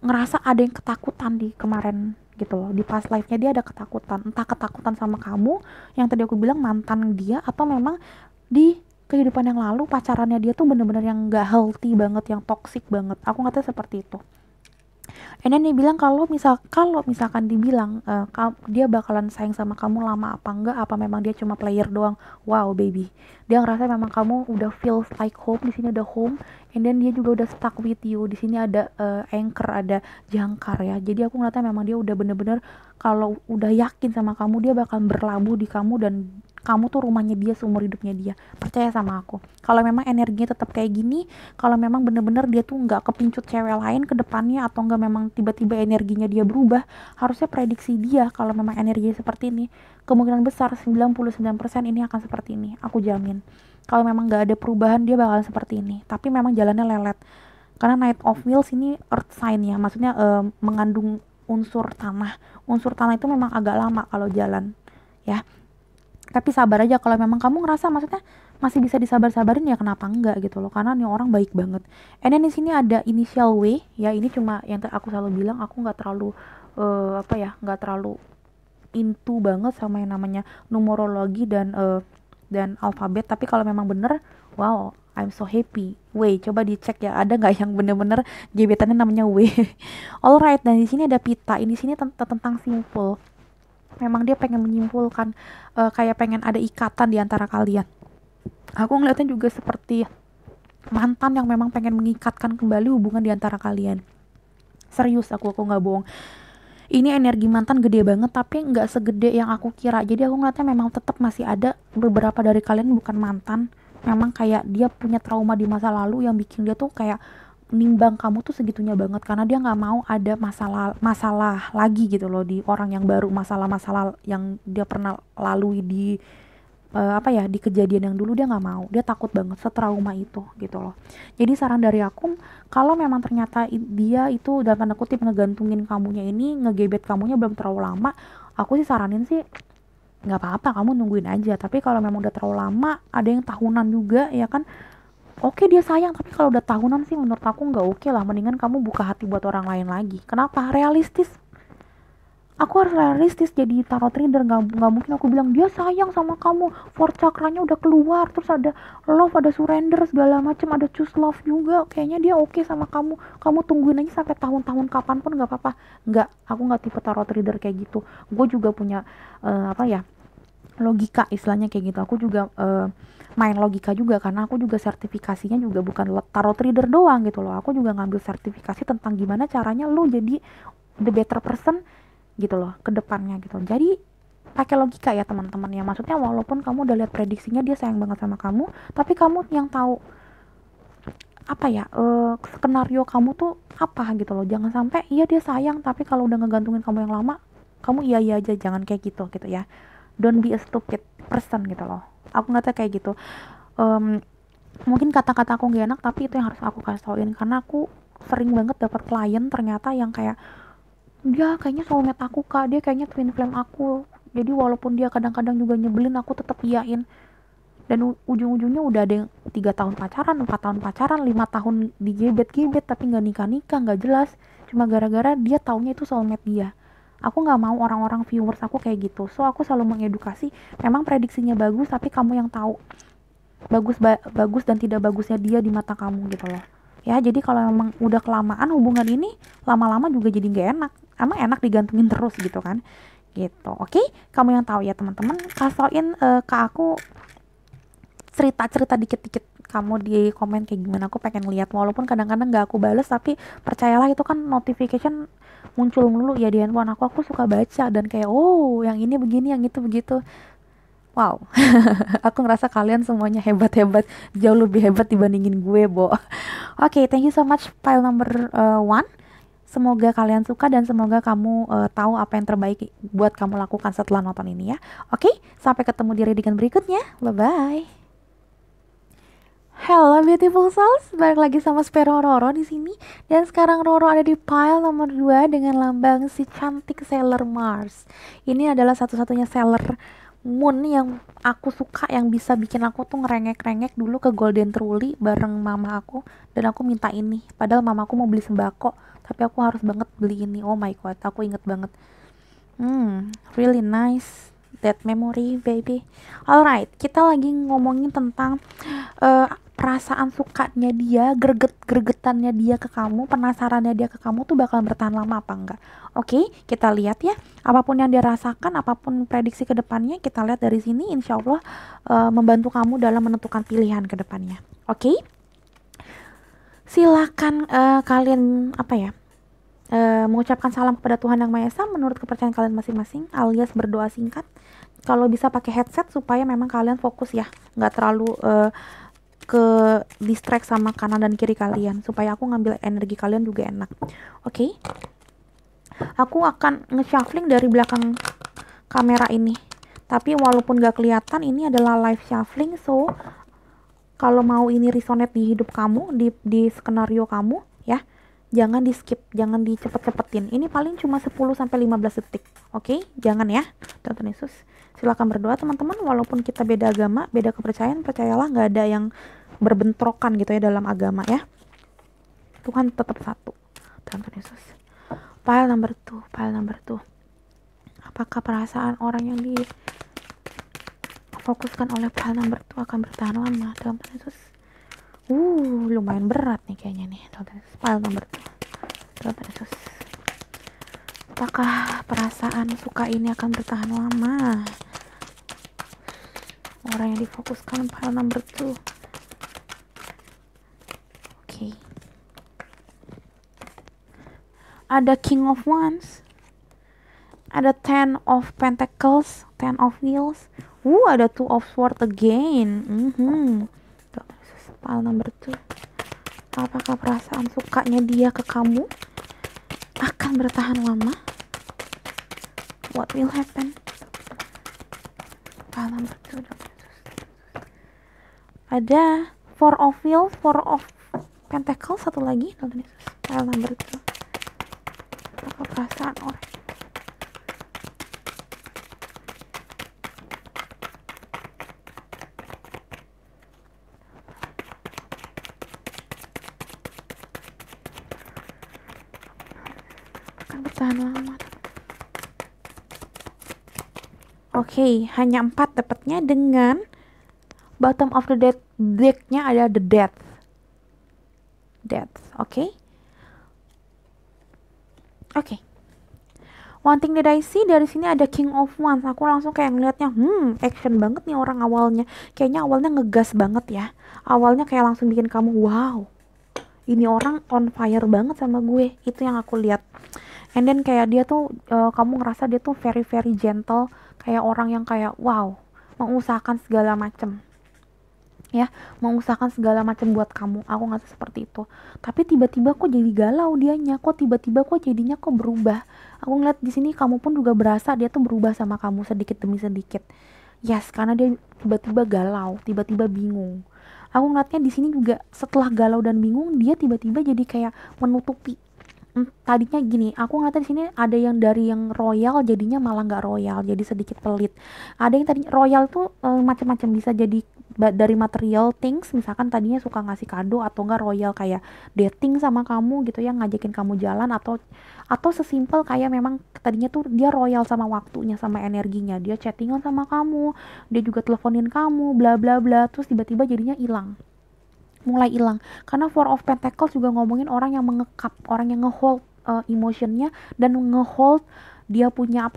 ngerasa ada yang ketakutan di kemarin gitu loh, di past life-nya dia ada ketakutan, entah ketakutan sama kamu yang tadi aku bilang mantan dia, atau memang di kehidupan yang lalu pacarannya dia tuh bener-bener yang gak healthy banget, yang toxic banget. Aku ngatanya seperti itu. And then dia bilang kalau misalkan dibilang dia bakalan sayang sama kamu lama apa enggak, apa memang dia cuma player doang. Wow baby, dia ngerasa memang kamu udah feels like home, di sini ada home, and then dia juga udah stuck with you. Di sini ada anchor, ada jangkar ya. Jadi aku ngeliatnya memang dia udah bener-bener kalau udah yakin sama kamu, dia bakal berlabuh di kamu dan kamu tuh rumahnya dia seumur hidupnya dia. Percaya sama aku. Kalau memang energinya tetap kayak gini, kalau memang bener-bener dia tuh nggak kepincut cewek lain ke depannya, atau nggak memang tiba-tiba energinya dia berubah, harusnya prediksi dia kalau memang energinya seperti ini, kemungkinan besar 99% ini akan seperti ini. Aku jamin. Kalau memang nggak ada perubahan, dia bakalan seperti ini. Tapi memang jalannya lelet. Karena Knight of Wheels ini earth sign ya, maksudnya mengandung unsur tanah. Unsur tanah itu memang agak lama kalau jalan, ya. Tapi sabar aja, kalau memang kamu ngerasa maksudnya masih bisa disabar-sabarin ya kenapa enggak gitu loh, karena nih orang baik banget. And then di sini ada initial W ya, ini cuma yang aku selalu bilang, aku nggak terlalu nggak terlalu into banget sama yang namanya numerologi dan alfabet, tapi kalau memang bener, wow, I'm so happy. W, coba dicek ya, ada nggak yang bener-bener gebetannya namanya W. Alright, dan di sini ada pita. Ini sini tentang simpul. Memang dia pengen menyimpulkan, kayak pengen ada ikatan di antara kalian. Aku ngeliatnya juga seperti mantan yang memang pengen mengikatkan kembali hubungan di antara kalian. Serius, aku nggak bohong. Ini energi mantan gede banget, tapi nggak segede yang aku kira. Jadi aku ngeliatnya memang tetap masih ada beberapa dari kalian bukan mantan. Memang kayak dia punya trauma di masa lalu yang bikin dia tuh kayak nimbang kamu tuh segitunya banget, karena dia nggak mau ada masalah lagi gitu loh di orang yang baru, masalah-masalah yang dia pernah lalui di di kejadian yang dulu. Dia nggak mau, dia takut banget, setrauma itu gitu loh. Jadi saran dari aku, kalau memang ternyata dia itu dalam tanda kutip ngegantungin kamunya ini, ngegebet kamunya belum terlalu lama, aku sih saranin sih nggak apa-apa, kamu nungguin aja. Tapi kalau memang udah terlalu lama, ada yang tahunan juga ya kan, oke dia sayang, tapi kalau udah tahunan sih menurut aku nggak oke lah. Mendingan kamu buka hati buat orang lain lagi. Kenapa? Realistis. Aku harus realistis jadi tarot reader. Nggak mungkin aku bilang dia sayang sama kamu, fourth chakranya udah keluar, terus ada love, ada surrender segala macam, ada choose love juga. Kayaknya dia oke sama kamu. Kamu tungguin aja sampai tahun-tahun kapanpun nggak apa-apa. Nggak, aku nggak tipe tarot reader kayak gitu. Gue juga punya logika istilahnya kayak gitu. Aku juga main logika juga, karena aku juga sertifikasinya juga bukan tarot reader doang gitu loh. Aku juga ngambil sertifikasi tentang gimana caranya lo jadi the better person gitu loh ke depannya gitu. Jadi pakai logika ya teman-teman ya. Maksudnya walaupun kamu udah lihat prediksinya dia sayang banget sama kamu, tapi kamu yang tahu skenario kamu tuh apa gitu loh. Jangan sampai iya dia sayang, tapi kalau udah ngegantungin kamu yang lama, kamu iya aja. Jangan kayak gitu ya. Don't be a stupid person gitu loh. Aku ngata kayak gitu. Mungkin kata-kata aku gak enak, tapi itu yang harus aku kasih tauin, karena aku sering banget dapat klien ternyata yang kayak dia kayaknya soulmate aku kak, dia kayaknya twin flame aku, jadi walaupun dia kadang-kadang juga nyebelin, aku tetap iyain. Dan ujung-ujungnya udah ada yang 3 tahun pacaran, 4 tahun pacaran, 5 tahun digebet-gebet tapi nggak nikah-nikah, nggak jelas, cuma gara-gara dia taunya itu soulmate dia. Aku nggak mau orang-orang viewers aku kayak gitu, so aku selalu mengedukasi. Memang prediksinya bagus, tapi kamu yang tahu bagus dan tidak bagusnya dia di mata kamu gitu loh ya. Jadi kalau memang udah kelamaan hubungan ini, lama-lama juga jadi nggak enak. Emang enak digantungin terus gitu kan, gitu. Oke, kamu yang tahu ya teman-teman. Kasihin ke aku cerita-cerita dikit-dikit kamu di komen kayak gimana, aku pengen lihat. Walaupun kadang-kadang nggak aku bales, tapi percayalah itu kan notification muncul mulu ya di handphone aku suka baca dan kayak oh yang ini begini, yang itu begitu. Wow, aku ngerasa kalian semuanya hebat-hebat, jauh lebih hebat dibandingin gue, Bo. Oke, thank you so much file number 1. Semoga kalian suka dan semoga kamu tahu apa yang terbaik buat kamu lakukan setelah nonton ini ya. Oke, sampai ketemu di readingan berikutnya. Bye-bye. Hello beautiful souls, balik lagi sama Spero Roro di sini. Dan sekarang Roro ada di pile nomor 2 dengan lambang si cantik Sailor Mars. Ini adalah satu-satunya Sailor Moon yang aku suka, yang bisa bikin aku tuh ngerengek-rengek dulu ke Golden Truly bareng mama aku, dan aku minta ini. Padahal mama aku mau beli sembako, tapi aku harus banget beli ini. Oh my god, aku inget banget. Really nice that memory baby. Alright, kita lagi ngomongin tentang perasaan sukanya dia, gregetannya dia ke kamu, penasarannya dia ke kamu tuh bakal bertahan lama apa enggak. Oke, kita lihat ya. Apapun yang dia rasakan, apapun prediksi ke depannya, kita lihat dari sini, insya Allah membantu kamu dalam menentukan pilihan ke depannya. Oke? Silakan kalian mengucapkan salam kepada Tuhan Yang Maha Esa menurut kepercayaan kalian masing-masing, alias berdoa singkat. Kalau bisa pakai headset supaya memang kalian fokus ya, nggak terlalu ke distract sama kanan dan kiri kalian, supaya aku ngambil energi kalian juga enak. Oke? Aku akan nge-shuffling dari belakang kamera ini, tapi walaupun gak kelihatan ini adalah live shuffling, so kalau mau ini resonate di hidup kamu, di skenario kamu ya, jangan di skip, jangan dicepet-cepetin. Ini paling cuma 10-15 detik. Oke? Jangan ya. Tuhan Yesus. Silakan berdoa teman-teman, walaupun kita beda agama, beda kepercayaan, percayalah nggak ada yang berbentrokan gitu ya dalam agama ya. Tuhan tetap satu. Tuhan Yesus. Pile number 2. Apakah perasaan orang yang difokuskan oleh pile number 2 akan bertahan lama? Tuhan Yesus. Lumayan berat nih kayaknya nih. Tuhan Yesus. Pile number 2. Tuhan Yesus. Apakah perasaan suka ini akan bertahan lama? Orang yang difokuskan pile number 2. Oke. Ada King of Wands. Ada Ten of Pentacles, Ten of Wheels. Ada Two of Swords again. Pile number 2. Apakah perasaan sukanya dia ke kamu akan bertahan lama? What will happen? Pile number 2. Ada Four of Wheels, Four of Pentacles, satu lagi. Pile number 2. Apakah perasaan orang? Akan bertahan lama. Oke, hanya 4 dapatnya dengan bottom of the deck-nya ada the death. Oke. One thing that I see dari sini ada King of Wands. Aku langsung kayak ngeliatnya, action banget nih orang awalnya. Kayaknya awalnya ngegas banget ya. Awalnya kayak langsung bikin kamu, wow, ini orang on fire banget sama gue. Itu yang aku lihat. And then kayak dia tuh, kamu ngerasa dia tuh very very gentle. Kayak orang yang kayak, wow, mengusahakan segala macem. Ya, mengusahakan segala macam buat kamu. Aku ngerasa seperti itu. Tapi tiba-tiba kok jadi galau dianya. Kok tiba-tiba kok jadinya kok berubah. Aku ngeliat di sini kamu pun juga berasa dia tuh berubah sama kamu sedikit demi sedikit. Yes, karena dia tiba-tiba galau, tiba-tiba bingung. Aku ngeliatnya di sini juga setelah galau dan bingung, dia tiba-tiba jadi kayak menutupi. Tadinya gini, aku ngeliatnya di sini ada yang dari yang royal jadinya malah nggak royal, jadi sedikit pelit. Ada yang tadi royal tuh macam-macam, bisa jadi dari material things, misalkan tadinya suka ngasih kado, atau enggak royal kayak dating sama kamu gitu ya, ngajakin kamu jalan, atau sesimpel kayak memang tadinya tuh dia royal sama waktunya, sama energinya, dia chattingan sama kamu, dia juga teleponin kamu, bla bla bla, terus tiba-tiba jadinya mulai hilang. Karena Four of Pentacles juga ngomongin orang yang mengekap, orang yang ngehold emotionnya, dan ngehold dia punya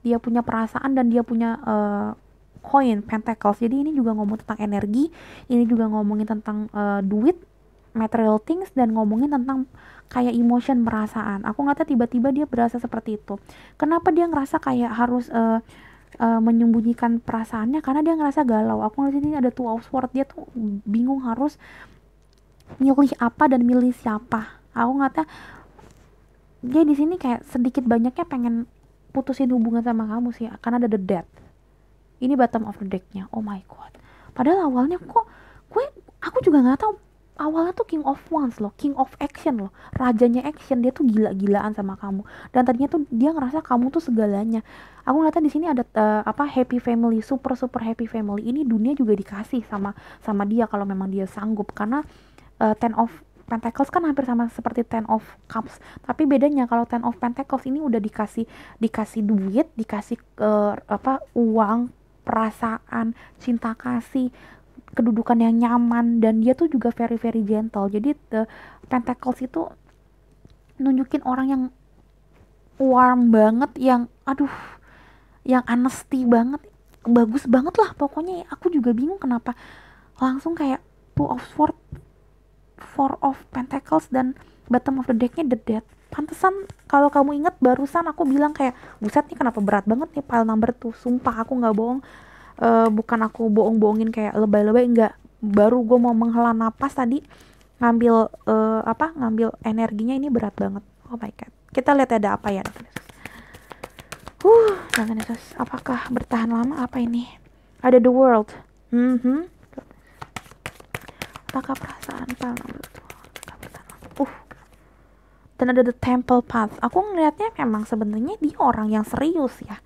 dia punya perasaan, dan dia punya coin Pentacles. Jadi ini juga ngomong tentang energi, ini juga ngomongin tentang duit, material things, dan ngomongin tentang kayak emotion, perasaan. Aku ngeliatnya tiba-tiba dia berasa seperti itu. Kenapa dia ngerasa kayak harus menyembunyikan perasaannya? Karena dia ngerasa galau. Aku ngeliat ini ada Two of Swords, dia tuh bingung harus milih apa dan milih siapa. Aku ngeliatnya dia di sini kayak sedikit banyaknya pengen putusin hubungan sama kamu sih, karena ada the death. Ini bottom of the deck-nya. Oh my god. Padahal awalnya aku juga nggak tahu. Awalnya tuh King of Wands loh, King of Action loh, rajanya action. Dia tuh gila-gilaan sama kamu. Dan tadinya tuh dia ngerasa kamu tuh segalanya. Aku ngeliatnya di sini ada happy family, super happy family. Ini dunia juga dikasih sama dia kalau memang dia sanggup. Karena Ten of Pentacles kan hampir sama seperti Ten of Cups. Tapi bedanya kalau Ten of Pentacles ini udah dikasih duit, dikasih uang, perasaan, cinta kasih, kedudukan yang nyaman, dan dia tuh juga very very gentle. Jadi the Pentacles itu nunjukin orang yang warm banget, yang aduh, yang honesty banget, bagus banget lah pokoknya. Aku juga bingung kenapa langsung kayak Two of Swords, Four of Pentacles, dan bottom of the decknya the Death. Pantesan kalau kamu inget barusan aku bilang kayak, buset nih kenapa berat banget nih pile number tuh. Sumpah aku nggak bohong. Bukan aku bohong-bohongin kayak lebay-lebay, enggak. Baru gue mau menghela napas tadi, ngambil ngambil energinya, ini berat banget. Oh my god, kita lihat ada apa ya. Jangan Yesus, apakah bertahan lama apa ini? Ada the world. Apakah perasaan pile number tuh bertahan lama? Dan ada the temple path. Aku ngelihatnya memang sebenarnya dia orang yang serius ya.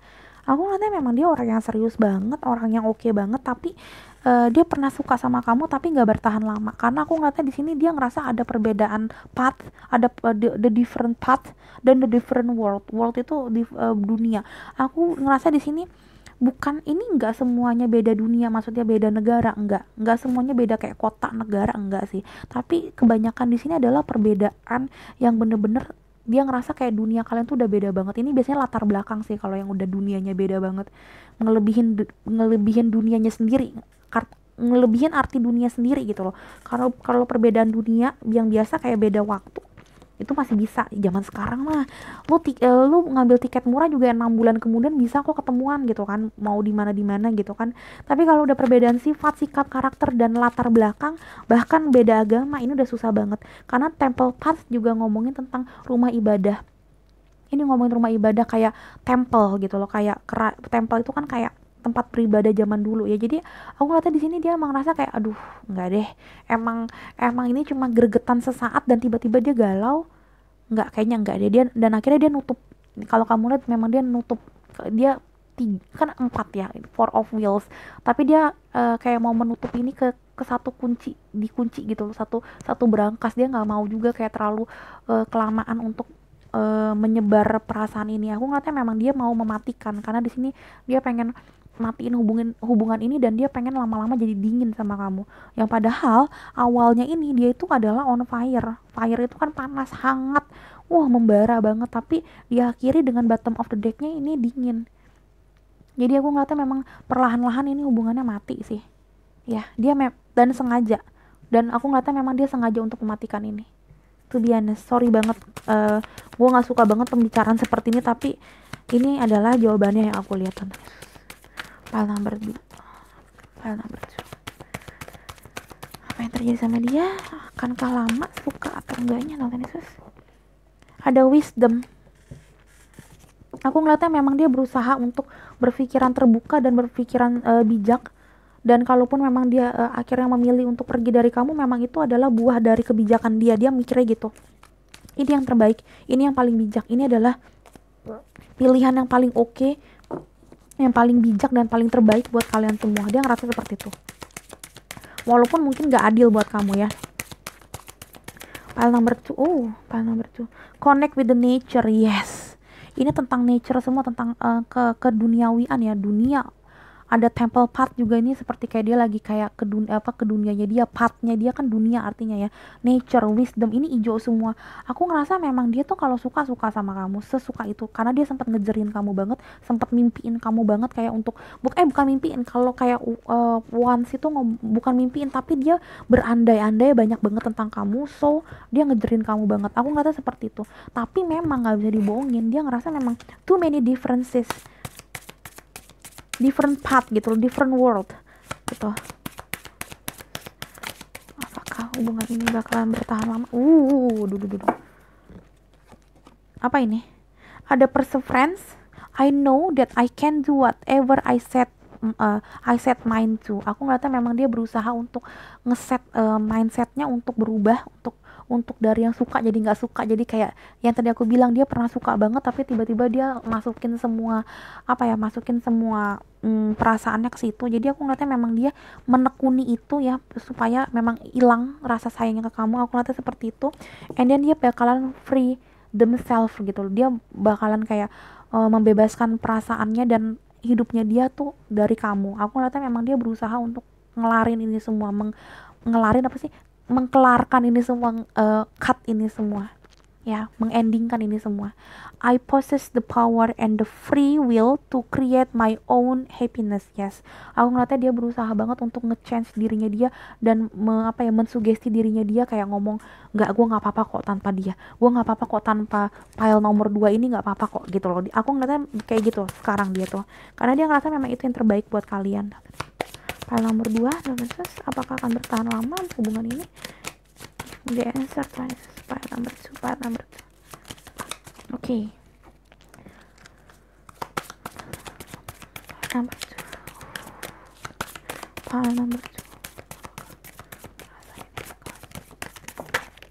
Aku ngeliatnya memang dia orang yang serius banget, orang yang oke banget, tapi dia pernah suka sama kamu tapi nggak bertahan lama. Karena aku ngeliatnya di sini dia ngerasa ada perbedaan path, ada the different path dan the different world. World itu dunia. Aku ngerasa di sini bukan, ini nggak semuanya beda dunia, maksudnya beda negara, nggak semuanya beda kayak kota negara, enggak sih. Tapi kebanyakan di sini adalah perbedaan yang bener-bener dia ngerasa kayak dunia kalian tuh udah beda banget. Ini biasanya latar belakang sih kalau yang udah dunianya beda banget, ngelebihin dunianya sendiri, ngelebihin arti dunia sendiri gitu loh. Kalau perbedaan dunia yang biasa kayak beda waktu itu masih bisa. Zaman sekarang mah lu ngambil tiket murah juga 6 bulan kemudian bisa kok ketemuan gitu kan, mau di mana gitu kan. Tapi kalau udah perbedaan sifat, sikap, karakter, dan latar belakang, bahkan beda agama, ini udah susah banget. Karena temple path juga ngomongin tentang rumah ibadah. Ini ngomongin rumah ibadah kayak temple gitu loh, kayak temple itu kan kayak tempat beribadah zaman dulu ya. Jadi aku ngeliatnya di sini dia emang ngerasa kayak, aduh nggak deh, emang ini cuma gregetan sesaat dan tiba-tiba dia galau. Kayaknya nggak deh dia, dan akhirnya dia nutup. Kalau kamu lihat memang dia nutup, dia kan 4 ya, Four of Wheels, tapi dia kayak mau menutup ini ke satu kunci, dikunci gitu loh, satu berangkas. Dia nggak mau juga kayak terlalu kelamaan untuk menyebar perasaan ini. Aku ngeliatnya memang dia mau mematikan, karena di sini dia pengen matiin hubungan ini, dan dia pengen lama-lama jadi dingin sama kamu. Yang padahal awalnya ini dia itu adalah on fire. Fire itu kan panas, hangat, membara banget, tapi diakhiri dengan bottom of the decknya ini dingin. Jadi aku ngeliatnya memang perlahan-lahan ini hubungannya mati sih ya. Dia dan sengaja, dan aku ngeliatnya memang dia sengaja untuk mematikan ini. To be honest, sorry banget, gue nggak suka banget pembicaraan seperti ini, tapi ini adalah jawabannya yang aku lihat. Pile number 2. Apa yang terjadi sama dia? Akankah lama, suka atau enggaknya? Nonton Yesus. Ada wisdom. Aku ngeliatnya memang dia berusaha untuk berpikiran terbuka dan berpikiran bijak. Dan kalaupun memang dia akhirnya memilih untuk pergi dari kamu, memang itu adalah buah dari kebijakan dia. Dia mikirnya gitu, ini yang terbaik, ini yang paling bijak, ini adalah pilihan yang paling oke, yang paling bijak dan paling terbaik buat kalian semua. Dia ngerasa seperti itu, walaupun mungkin gak adil buat kamu ya. Pile number 2. Connect with the nature. Yes, ini tentang nature semua, tentang keduniawian ya, dunia. Ada temple path juga, ini seperti kayak dia lagi kayak ke dunianya dia. Pathnya dia kan dunia artinya ya, nature, wisdom, ini hijau semua. Aku ngerasa memang dia tuh kalau suka sama kamu, sesuka itu, karena dia sempat ngejerin kamu banget, sempat mimpiin kamu banget, kayak untuk bukan mimpiin, kalau kayak once itu bukan mimpiin, tapi dia berandai-andai banyak banget tentang kamu, so dia ngejerin kamu banget. Aku ngerasa seperti itu, tapi memang nggak bisa dibohongin, dia ngerasa memang too many differences, different path gitu, different world gitu. Apakah hubungan ini bakalan bertahan lama? Apa ini? Ada perseverance. I know that I can do whatever I set mind to. Aku ngeliatnya memang dia berusaha untuk ngeset mindsetnya untuk berubah, untuk dari yang suka jadi nggak suka. Jadi kayak yang tadi aku bilang, dia pernah suka banget tapi tiba-tiba dia masukin semua perasaannya ke situ. Jadi aku ngeliatnya memang dia menekuni itu ya, supaya memang hilang rasa sayangnya ke kamu. Aku ngeliatnya seperti itu, and then dia bakalan free themselves gitu. Dia bakalan kayak membebaskan perasaannya dan hidupnya dia tuh dari kamu. Aku ngeliatnya memang dia berusaha untuk ngelarin ini semua, ngelarin apa sih, mengkelarkan ini semua, cut ini semua, ya, mengendingkan ini semua. I possess the power and the free will to create my own happiness. Yes, aku ngeliatnya dia berusaha banget untuk nge-change dirinya dia dan mensugesti dirinya dia, kayak ngomong, nggak, gue nggak apa-apa kok tanpa dia, gue nggak apa-apa kok tanpa file nomor 2 ini, nggak apa-apa kok gitu loh. Aku ngeliatnya kayak gitu sekarang dia tuh, karena dia ngerasa memang itu yang terbaik buat kalian. File nomor 2, apakah akan bertahan lama hubungan ini? The answer is file number 2. Okay. File number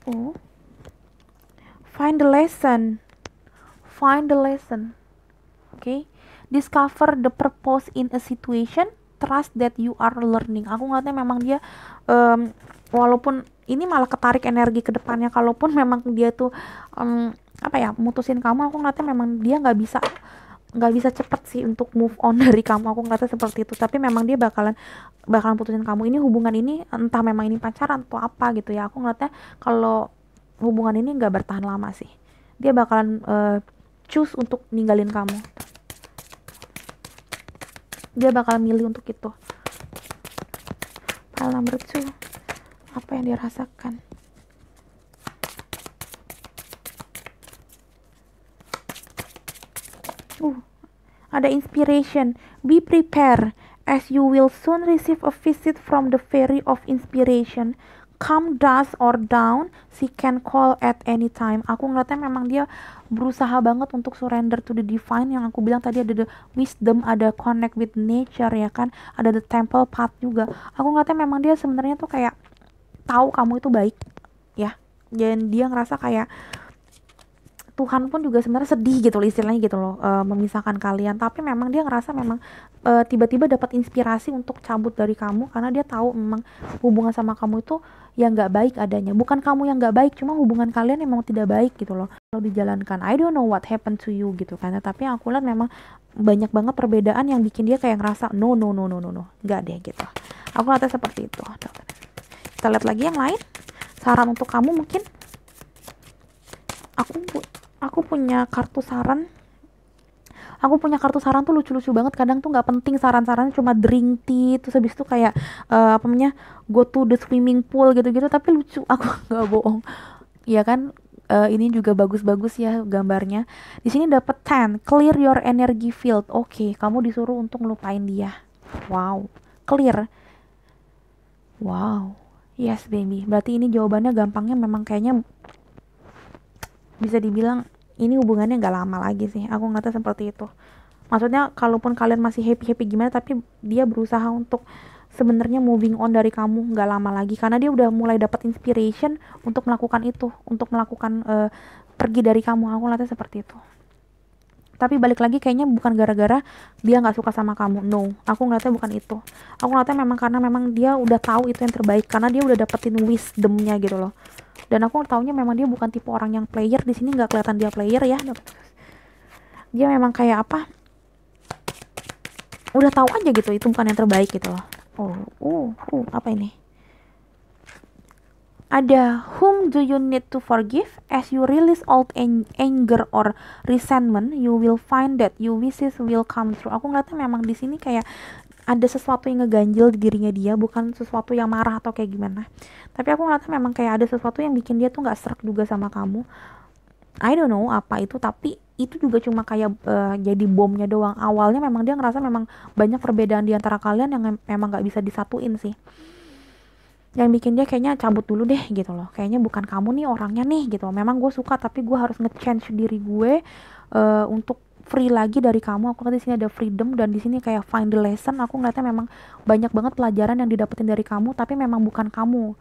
2. Oh. Find the lesson. Okay. Discover the purpose in a situation. Trust that you are learning. Aku ngeliatnya memang dia walaupun ini malah ketarik energi ke depannya, kalaupun memang dia tuh mutusin kamu, aku ngeliatnya memang dia nggak bisa cepet sih untuk move on dari kamu. Aku ngeliatnya seperti itu, tapi memang dia bakalan putusin kamu. Ini hubungan ini entah memang ini pacaran atau apa gitu ya, aku ngeliatnya kalau hubungan ini nggak bertahan lama sih, dia bakalan choose untuk ninggalin kamu. Dia bakal milih untuk itu. File number 2, apa yang dia rasakan? Ada inspiration. Be prepared, as you will soon receive a visit from the fairy of inspiration. Come dusk or dawn, she can call at any time. Aku ngeliatnya memang dia berusaha banget untuk surrender to the divine. Yang aku bilang tadi ada the wisdom, ada connect with nature, ya kan, ada the temple path juga. Aku ngeliatnya memang dia sebenarnya tuh kayak tahu kamu itu baik, ya, dan dia ngerasa kayak Tuhan pun juga sebenarnya sedih gitu loh, istilahnya gitu loh, memisahkan kalian. Tapi memang dia ngerasa memang tiba-tiba dapat inspirasi untuk cabut dari kamu, karena dia tahu memang hubungan sama kamu itu yang nggak baik adanya. Bukan kamu yang nggak baik, cuma hubungan kalian memang tidak baik gitu loh kalau dijalankan. I don't know what happened to you gitu kan, tapi aku lihat memang banyak banget perbedaan yang bikin dia kayak ngerasa no, nggak deh gitu. Aku lihatnya seperti itu. Kita lihat lagi yang lain. Saran untuk kamu mungkin. Aku punya kartu saran. Aku punya kartu saran tuh lucu-lucu banget. Kadang tuh nggak penting saran-sarannya, cuma drink tea, terus habis itu kayak go to the swimming pool gitu-gitu, tapi lucu. Aku nggak bohong. Ya kan, ini juga bagus-bagus ya gambarnya. Di sini dapat 10, clear your energy field. Oke, kamu disuruh untuk ngelupain dia. Wow, clear. Wow, yes baby. Berarti ini jawabannya gampangnya memang kayaknya bisa dibilang ini hubungannya nggak lama lagi sih. Aku ngeliatnya seperti itu. Maksudnya kalaupun kalian masih happy gimana, tapi dia berusaha untuk sebenarnya moving on dari kamu nggak lama lagi, karena dia udah mulai dapat inspiration untuk melakukan itu, untuk melakukan pergi dari kamu. Aku ngeliatnya seperti itu. Tapi balik lagi, kayaknya bukan gara-gara dia nggak suka sama kamu. No, aku ngeliatnya bukan itu. Aku ngeliatnya memang karena memang dia udah tahu itu yang terbaik, karena dia udah dapetin wisdomnya gitu loh. Dan aku taunya memang dia bukan tipe orang yang player. Di sini nggak kelihatan dia player ya. Dia memang kayak apa? Udah tahu aja gitu itu bukan yang terbaik gitu loh. Apa ini? Ada whom do you need to forgive? As you release all anger or resentment, you will find that your wishes will come true. Aku ngeliatnya memang di sini kayak ada sesuatu yang ngeganjil di dirinya dia, bukan sesuatu yang marah atau kayak gimana. Tapi aku ngeliatnya memang kayak ada sesuatu yang bikin dia tuh nggak serak juga sama kamu. I don't know apa itu, tapi itu juga cuma kayak jadi bomnya doang. Awalnya memang dia ngerasa memang banyak perbedaan di antara kalian yang memang nggak bisa disatuin sih. Yang bikin dia kayaknya cabut dulu deh gitu loh. Kayaknya bukan kamu nih orangnya nih gitu. Memang gue suka, tapi gue harus nge-change diri gue untuk free lagi dari kamu. Aku lihat di sini ada freedom, dan di sini kayak find the lesson. Aku ngeliatnya memang banyak banget pelajaran yang didapetin dari kamu, tapi memang bukan kamu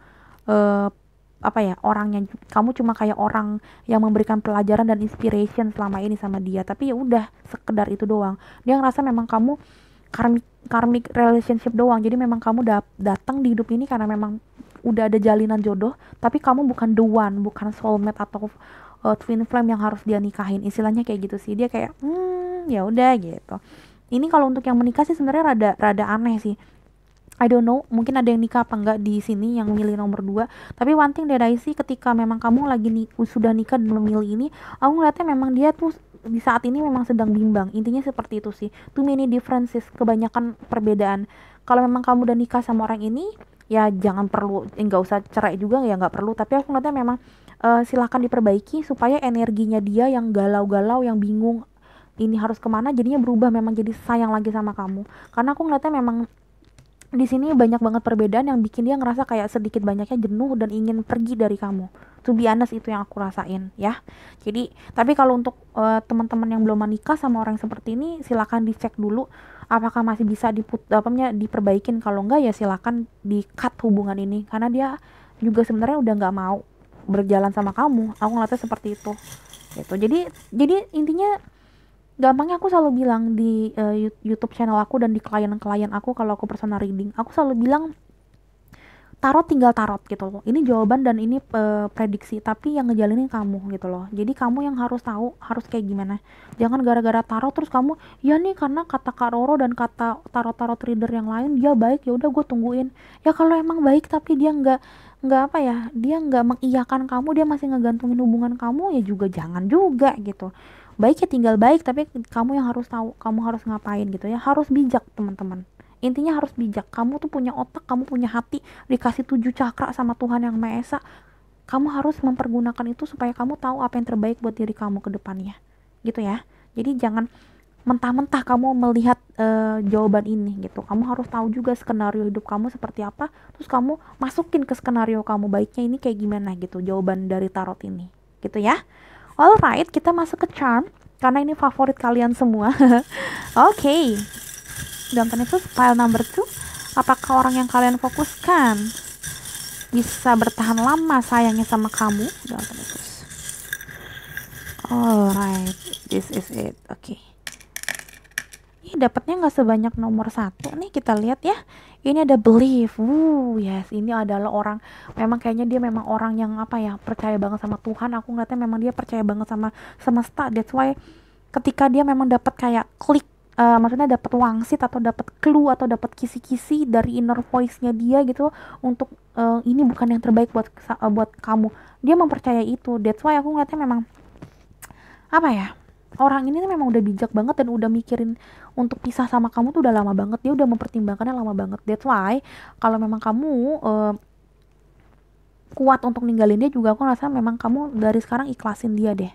orangnya. Kamu cuma kayak orang yang memberikan pelajaran dan inspiration selama ini sama dia, tapi ya udah sekedar itu doang. Dia ngerasa memang kamu karmic relationship doang. Jadi memang kamu datang di hidup ini karena memang udah ada jalinan jodoh, tapi kamu bukan the one, bukan soulmate atau twin flame yang harus dia nikahin. Istilahnya kayak gitu sih. Dia kayak ya udah gitu. Ini kalau untuk yang menikah sih sebenarnya rada aneh sih. I don't know, mungkin ada yang nikah apa enggak di sini yang milih nomor 2. Tapi one thing that I see, ketika memang kamu lagi sudah nikah dan memilih ini, aku ngeliatnya memang dia tuh di saat ini memang sedang bimbang. Intinya seperti itu sih. Too many differences, kebanyakan perbedaan. Kalau memang kamu udah nikah sama orang ini, ya jangan perlu, nggak usah cerai juga ya, nggak perlu. Tapi aku ngeliatnya memang silahkan diperbaiki supaya energinya dia yang galau-galau, yang bingung ini harus kemana, jadinya berubah, memang jadi sayang lagi sama kamu. Karena aku ngeliatnya memang di sini banyak banget perbedaan yang bikin dia ngerasa kayak sedikit banyaknya jenuh dan ingin pergi dari kamu. To be honest, itu yang aku rasain ya. Jadi, tapi kalau untuk teman-teman yang belum menikah sama orang yang seperti ini, silakan dicek dulu apakah masih bisa diperbaikin. Kalau enggak ya silakan di cut hubungan ini, karena dia juga sebenarnya udah nggak mau berjalan sama kamu. Aku ngeliatnya seperti itu. Gitu. Jadi intinya, gampangnya aku selalu bilang di YouTube channel aku dan di klien-klien aku, kalau aku personal reading, aku selalu bilang tarot tinggal tarot gitu loh. Ini jawaban dan ini prediksi, tapi yang ngejalinin kamu gitu loh. Jadi kamu yang harus tahu harus kayak gimana. Jangan gara-gara tarot terus kamu, ya nih karena kata Kak Roro dan kata tarot-tarot reader yang lain dia baik, ya udah gue tungguin. Ya kalau emang baik tapi dia nggak apa ya, dia nggak mengiyakan kamu, dia masih ngegantungin hubungan kamu, ya juga jangan juga gitu. Baik ya tinggal baik, tapi kamu yang harus tahu kamu harus ngapain gitu ya. Harus bijak teman-teman, intinya harus bijak. Kamu tuh punya otak, kamu punya hati, dikasih 7 cakra sama Tuhan Yang Maha Esa. Kamu harus mempergunakan itu supaya kamu tahu apa yang terbaik buat diri kamu ke depannya gitu ya. Jadi jangan mentah-mentah kamu melihat jawaban ini gitu. Kamu harus tahu juga skenario hidup kamu seperti apa, terus kamu masukin ke skenario kamu, baiknya ini kayak gimana gitu jawaban dari tarot ini gitu ya. Alright, kita masuk ke charm karena ini favorit kalian semua. Oke. Okay. Dan itu file number 2. Apakah orang yang kalian fokuskan bisa bertahan lama sayangnya sama kamu? Dan itu. Alright, this is it. Oke. Okay. Ini dapatnya nggak sebanyak nomor 1 nih, kita lihat ya. Ini ada belief. Yes, ini adalah orang, memang kayaknya dia memang orang yang apa ya, percaya banget sama Tuhan. Aku ngeliatnya memang dia percaya banget sama semesta. That's why ketika dia memang dapat kayak klik, maksudnya dapat wangsit atau dapat clue atau dapat kisi-kisi dari inner voice-nya dia gitu, untuk ini bukan yang terbaik buat kamu. Dia mempercayai itu. That's why aku ngeliatnya memang apa ya, orang ini memang udah bijak banget dan udah mikirin untuk pisah sama kamu tuh udah lama banget. Dia udah mempertimbangkannya lama banget. That's why kalau memang kamu kuat untuk ninggalin dia juga, aku rasa memang kamu dari sekarang ikhlasin dia deh.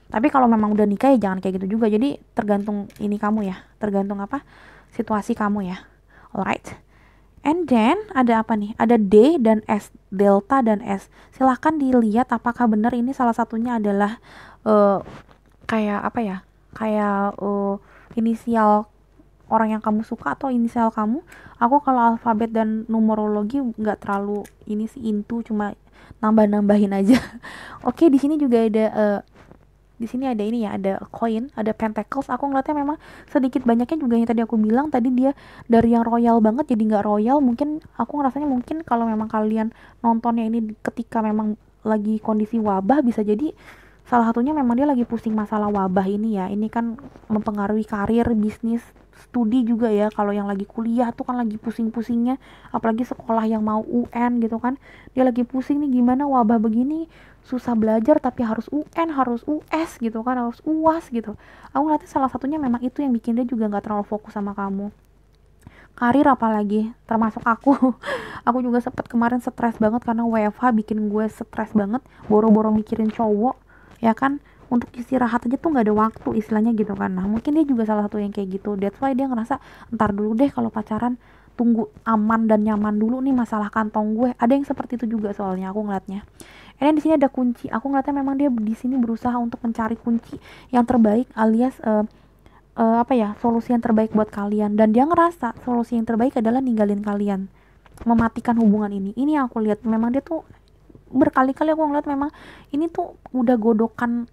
Tapi kalau memang udah nikah ya jangan kayak gitu juga. Jadi tergantung ini kamu ya, tergantung apa situasi kamu ya. Alright. And then ada apa nih? Ada D dan S, delta dan S. Silahkan dilihat apakah benar ini salah satunya adalah kayak apa ya? Kayak inisial orang yang kamu suka atau inisial kamu. Aku kalau alfabet dan numerologi nggak terlalu ini sih, into, cuma nambah-nambahin aja. Oke, di sini juga ada di sini ada ini ya, ada coin, ada pentacles. Aku ngeliatnya memang sedikit banyaknya juga yang tadi aku bilang, tadi dia dari yang royal banget jadi nggak royal. Mungkin aku ngerasanya mungkin kalau memang kalian nontonnya ini ketika memang lagi kondisi wabah, bisa jadi salah satunya memang dia lagi pusing masalah wabah ini ya. Ini kan mempengaruhi karir, bisnis, studi juga ya. Kalau yang lagi kuliah tuh kan lagi pusing-pusingnya, apalagi sekolah yang mau UN gitu kan, dia lagi pusing nih, gimana wabah begini, susah belajar tapi harus UN, harus US gitu kan, harus UAS gitu. Aku ngeliatnya salah satunya memang itu yang bikin dia juga nggak terlalu fokus sama kamu. Karir apalagi, termasuk aku. Aku juga sempet kemarin stres banget karena WFH bikin gue stres banget, boro-boro mikirin cowok ya kan, untuk istirahat aja tuh nggak ada waktu istilahnya gitu kan. Nah mungkin dia juga salah satu yang kayak gitu. That's why dia ngerasa ntar dulu deh kalau pacaran, tunggu aman dan nyaman dulu nih masalah kantong gue. Ada yang seperti itu juga soalnya aku ngeliatnya. Ini di sini ada kunci. Aku ngeliatnya memang dia di sini berusaha untuk mencari kunci yang terbaik, alias apa ya, solusi yang terbaik buat kalian. Dan dia ngerasa solusi yang terbaik adalah ninggalin kalian, mematikan hubungan ini. Ini yang aku lihat, memang dia tuh berkali-kali aku ngeliat memang ini tuh udah godokan,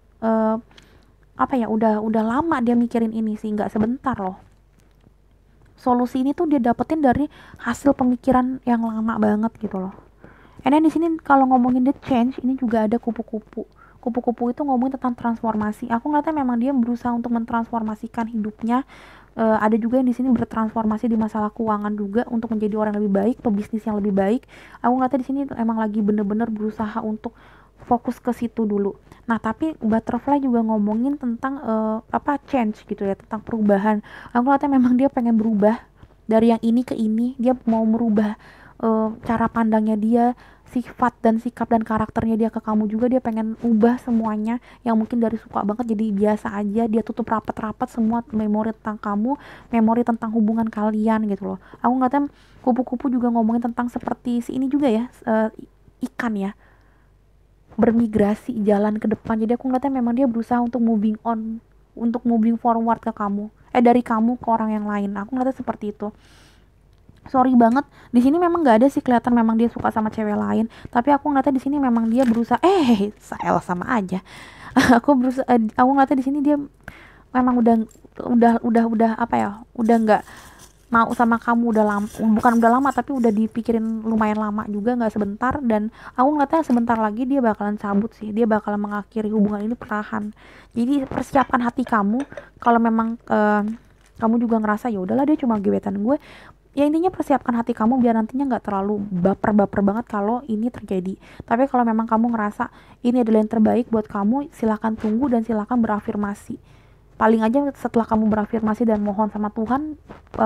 apa ya, udah lama dia mikirin ini sih, nggak sebentar loh. Solusi ini tuh dia dapetin dari hasil pemikiran yang lama banget gitu loh. And then di sini kalau ngomongin the change, ini juga ada kupu-kupu. kupu-kupu itu ngomongin tentang transformasi. Aku ngeliatnya memang dia berusaha untuk mentransformasikan hidupnya. Ada juga yang di sini bertransformasi di masalah keuangan juga untuk menjadi orang yang lebih baik, pebisnis yang lebih baik. Aku ngeliatnya di sini emang lagi bener-bener berusaha untuk fokus ke situ dulu. Nah, tapi butterfly juga ngomongin tentang change gitu ya, tentang perubahan. Aku ngeliatnya memang dia pengen berubah dari yang ini ke ini. Dia mau merubah cara pandangnya dia, sifat dan sikap dan karakternya dia ke kamu juga. Dia pengen ubah semuanya yang mungkin dari suka banget jadi biasa aja. Dia tutup rapat-rapat semua memori tentang kamu, memori tentang hubungan kalian gitu loh. Aku ngeliatnya kupu-kupu juga ngomongin tentang seperti si ini juga ya, ikan ya, bermigrasi jalan ke depan. Jadi aku ngeliatnya memang dia berusaha untuk moving on, untuk moving forward ke kamu, dari kamu ke orang yang lain. Aku ngeliatnya seperti itu. Sorry banget, di sini memang nggak ada sih kelihatan memang dia suka sama cewek lain, tapi aku ngeliatnya di sini memang dia berusaha saya sama aja. Aku ngeliatnya di sini dia memang udah apa ya, udah nggak mau sama kamu udah lama, bukan udah lama tapi udah dipikirin lumayan lama juga, nggak sebentar. Dan aku ngeliatnya sebentar lagi dia bakalan cabut sih, dia bakalan mengakhiri hubungan ini perlahan. Jadi persiapkan hati kamu kalau memang kamu juga ngerasa ya udahlah dia cuma gebetan gue. Ya intinya persiapkan hati kamu biar nantinya nggak terlalu baper-baper banget kalau ini terjadi. Tapi kalau memang kamu ngerasa ini adalah yang terbaik buat kamu, silakan tunggu dan silakan berafirmasi. Paling aja setelah kamu berafirmasi dan mohon sama Tuhan,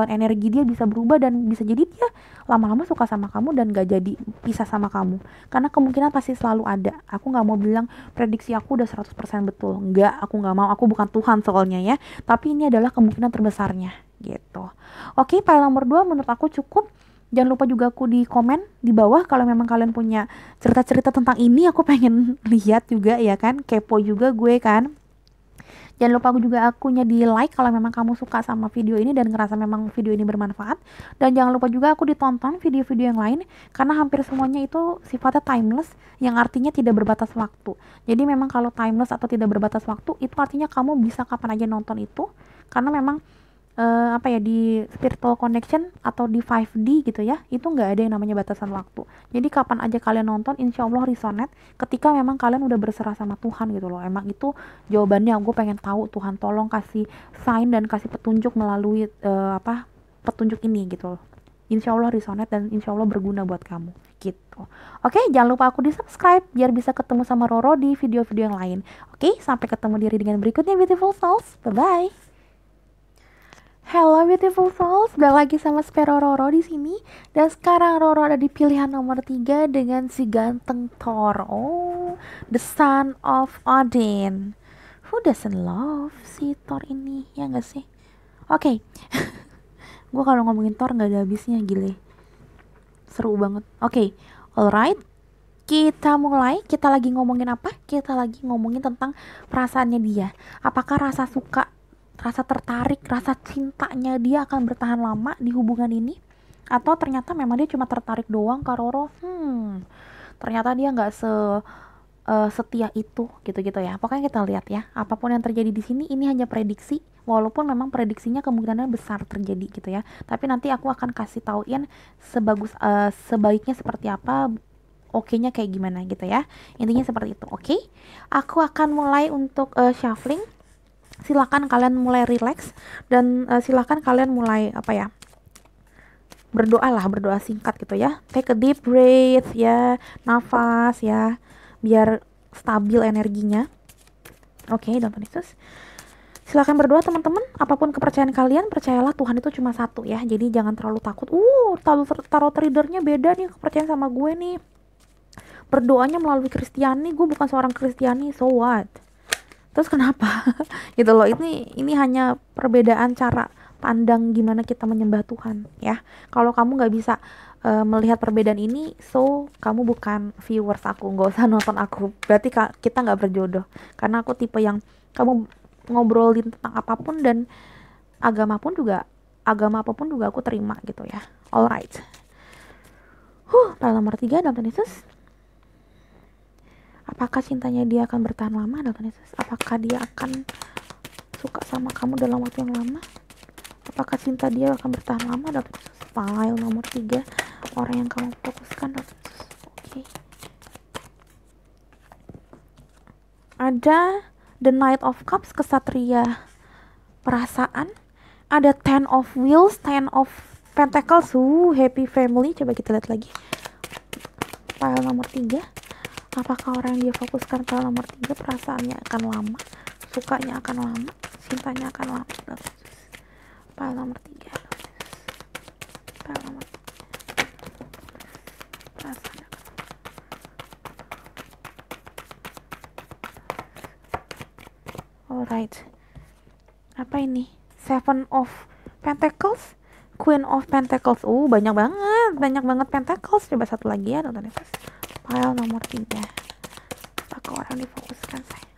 energi dia bisa berubah dan bisa jadi dia lama-lama suka sama kamu dan gak jadi pisah sama kamu. Karena kemungkinan pasti selalu ada. Aku gak mau bilang prediksi aku udah 100% betul. Enggak, aku gak mau. Aku bukan Tuhan soalnya ya. Tapi ini adalah kemungkinan terbesarnya gitu. Oke, file nomor 2 menurut aku cukup. Jangan lupa juga aku di komen di bawah kalau memang kalian punya cerita-cerita tentang ini. Aku pengen lihat juga ya kan, kepo juga gue kan. Jangan lupa juga akunya di like kalau memang kamu suka sama video ini dan ngerasa memang video ini bermanfaat. Dan jangan lupa juga aku ditonton video-video yang lain, karena hampir semuanya itu sifatnya timeless, yang artinya tidak berbatas waktu. Jadi memang kalau timeless atau tidak berbatas waktu, itu artinya kamu bisa kapan aja nonton itu. Karena memang di spiritual connection atau di 5D gitu ya, itu nggak ada yang namanya batasan waktu. Jadi kapan aja kalian nonton, insya Allah resonate ketika memang kalian udah berserah sama Tuhan gitu loh. Emang itu jawabannya. Gue pengen tahu, Tuhan tolong kasih sign dan kasih petunjuk melalui petunjuk ini gitu loh. Insya Allah resonate dan insya Allah berguna buat kamu gitu. Oke, jangan lupa aku di subscribe biar bisa ketemu sama Roro di video-video yang lain. Oke, sampai ketemu di readingan berikutnya, beautiful souls. Bye bye. Hello beautiful souls, balik lagi sama Spero Roro di sini. Dan sekarang Roro ada di pilihan nomor 3 dengan si ganteng Thor. Oh, the son of Odin. Who doesn't love si Thor ini, ya gak sih? Oke. Gue kalau ngomongin Thor gak ada habisnya, gile. Seru banget. Oke, alright. Kita mulai. Kita lagi ngomongin apa? Kita lagi ngomongin tentang perasaannya dia. Apakah rasa suka, rasa tertarik, rasa cintanya dia akan bertahan lama di hubungan ini? Atau ternyata memang dia cuma tertarik doang ke Roro? Ternyata dia nggak setia itu, gitu-gitu ya. Pokoknya kita lihat ya. Apapun yang terjadi di sini, ini hanya prediksi. Walaupun memang prediksinya kemungkinannya besar terjadi gitu ya. Tapi nanti aku akan kasih tauin sebaiknya seperti apa, oke-nya kayak gimana gitu ya. Intinya seperti itu, oke? Aku akan mulai untuk shuffling. Silakan kalian mulai relax dan silakan kalian mulai berdoa singkat gitu ya. Take a deep breath ya, nafas ya, biar stabil energinya. Oke, dalam Yesus. Silakan berdoa teman-teman. Apapun kepercayaan kalian, percayalah Tuhan itu cuma satu ya. Jadi jangan terlalu takut. Tarot readernya beda nih kepercayaan sama gue nih. Berdoanya melalui Kristiani, gue bukan seorang Kristiani, so what? Terus kenapa? Gitu loh. Ini hanya perbedaan cara pandang gimana kita menyembah Tuhan ya. Kalau kamu nggak bisa melihat perbedaan ini, so kamu bukan viewers aku, nggak usah nonton aku. Berarti kita nggak berjodoh. Karena aku tipe yang kamu ngobrolin tentang apapun dan agama apapun juga aku terima gitu ya. Alright. Nomor 3 dalam Tuhan Yesus. Apakah cintanya dia akan bertahan lama dalam Tuhan Yesus? Apakah dia akan suka sama kamu dalam waktu yang lama? Apakah cinta dia akan bertahan lama dalam Tuhan Yesus? File nomor 3, orang yang kamu fokuskan dalam Tuhan Yesus. Oke. Ada The Knight of Cups, kesatria perasaan. Ada Ten of Wheels, Ten of Pentacles, happy family. Coba kita lihat lagi pile nomor 3. Apakah orang yang dia fokuskan pile nomor 3 perasaannya akan lama, sukanya akan lama, cintanya akan lama. Pile nomor 3, pile nomor 3. Perasaannya akan lama. Alright, apa ini? Seven of Pentacles, Queen of Pentacles. Banyak banget Pentacles. Coba satu lagi ya, tonton ya. Pile nomor 3. Apakah orang difokuskan saya?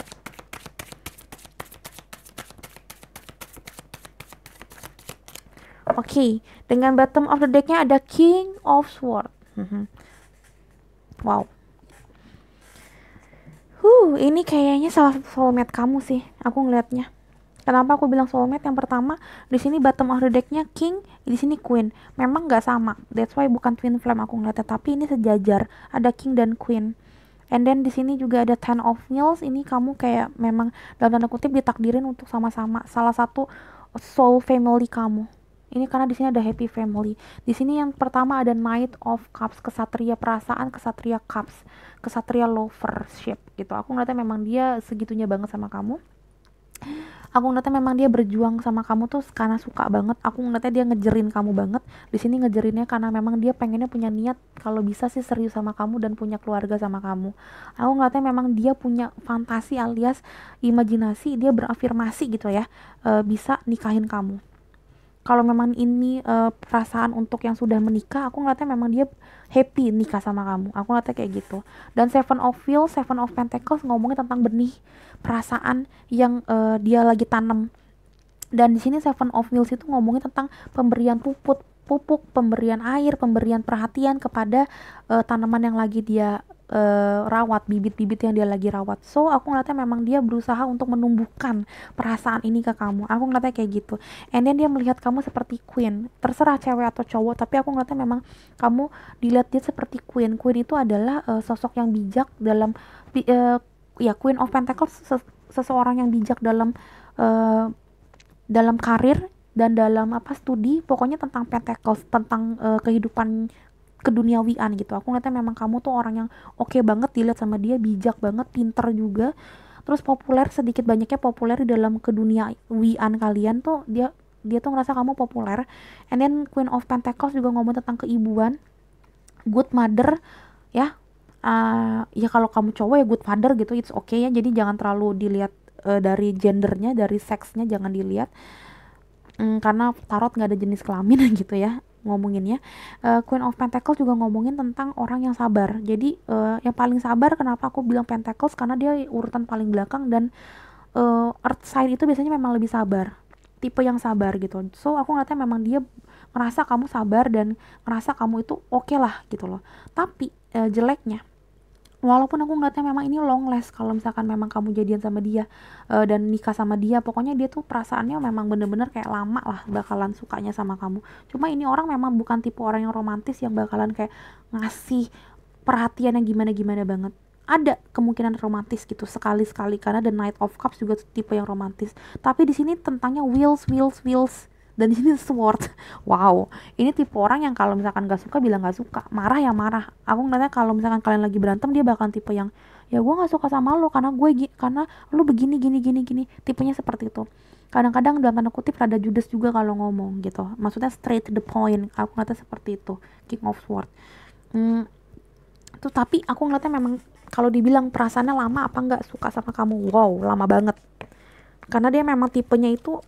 Oke, dengan bottom of the decknya ada King of Swords. Wow. Ini kayaknya salah satu soulmate kamu sih, aku ngelihatnya. Kenapa aku bilang soulmate? Yang pertama, di sini bottom of the decknya King, di sini Queen. Memang nggak sama, that's why bukan twin flame aku ngeliatnya, tapi ini sejajar, ada King dan Queen. And then di sini juga ada Ten of Wheels. Ini kamu kayak memang dalam tanda kutip ditakdirin untuk sama-sama salah satu soul family kamu. Ini karena di sini ada happy family. Di sini yang pertama ada Knight of Cups, kesatria perasaan, kesatria cups, kesatria lovership gitu. Aku ngeliatnya memang dia segitunya banget sama kamu. Aku ngeliatnya memang dia berjuang sama kamu tuh karena suka banget. Aku ngeliatnya dia ngejerin kamu banget. Di sini ngejerinnya karena memang dia pengennya punya niat kalau bisa sih serius sama kamu dan punya keluarga sama kamu. Aku ngeliatnya memang dia punya fantasi alias imajinasi, dia berafirmasi gitu ya, bisa nikahin kamu. Kalau memang ini perasaan untuk yang sudah menikah, aku ngeliatnya memang dia happy nikah sama kamu. Aku ngeliatnya kayak gitu. Dan Seven of Wheels, Seven of Pentacles ngomongin tentang benih perasaan yang dia lagi tanam. Dan di sini Seven of Wheels itu ngomongin tentang pemberian pupuk, pemberian air, pemberian perhatian kepada tanaman yang lagi dia rawat, bibit-bibit yang dia lagi rawat. So aku ngeliatnya memang dia berusaha untuk menumbuhkan perasaan ini ke kamu. Aku ngeliatnya kayak gitu. And then dia melihat kamu seperti queen. Terserah cewek atau cowok, tapi aku ngeliatnya memang kamu dilihat dia seperti queen. Queen itu adalah sosok yang bijak dalam ya, Queen of Pentacles, seseorang yang bijak dalam karir dan dalam studi, pokoknya tentang Pentacles, tentang kehidupan keduniawian gitu. Aku ngeliatnya memang kamu tuh orang yang oke banget dilihat sama dia, bijak banget, pinter juga, terus populer, sedikit banyaknya populer di dalam keduniawian kalian tuh. Dia tuh ngerasa kamu populer. And then Queen of Pentacles juga ngomong tentang keibuan, good mother ya. Ya kalau kamu cowok ya good father gitu, it's okay ya. Jadi jangan terlalu dilihat dari gendernya, dari seksnya jangan dilihat, karena tarot nggak ada jenis kelamin gitu ya ngomonginnya. Queen of Pentacles juga ngomongin tentang orang yang sabar. Jadi yang paling sabar, kenapa aku bilang Pentacles, karena dia urutan paling belakang, dan Earth sign itu biasanya memang lebih sabar, tipe yang sabar gitu. So aku ngeliatnya memang dia ngerasa kamu sabar dan ngerasa kamu itu oke lah gitu loh. Tapi jeleknya, walaupun aku ngeliatnya memang ini long last, kalau misalkan memang kamu jadian sama dia dan nikah sama dia, pokoknya dia tuh perasaannya memang bener-bener kayak lama lah bakalan sukanya sama kamu. Cuma ini orang memang bukan tipe orang yang romantis yang bakalan kayak ngasih perhatian yang gimana-gimana banget. Ada kemungkinan romantis gitu sekali-sekali, karena The Knight of Cups juga tipe yang romantis. Tapi di sini tentangnya wheels, dan di sini sword. Wow, ini tipe orang yang kalau misalkan gak suka bilang gak suka, marah ya marah. Aku ngeliatnya kalau misalkan kalian lagi berantem, dia bakalan tipe yang ya gue gak suka sama lo karena karena lu begini gini. Tipenya seperti itu. Kadang-kadang dalam tanda kutip rada judes juga kalau ngomong gitu, maksudnya straight to the point. Aku ngeliatnya seperti itu, King of Swords. Tuh, tapi aku ngeliatnya memang kalau dibilang perasaannya lama apa nggak suka sama kamu, wow lama banget, karena dia memang tipenya itu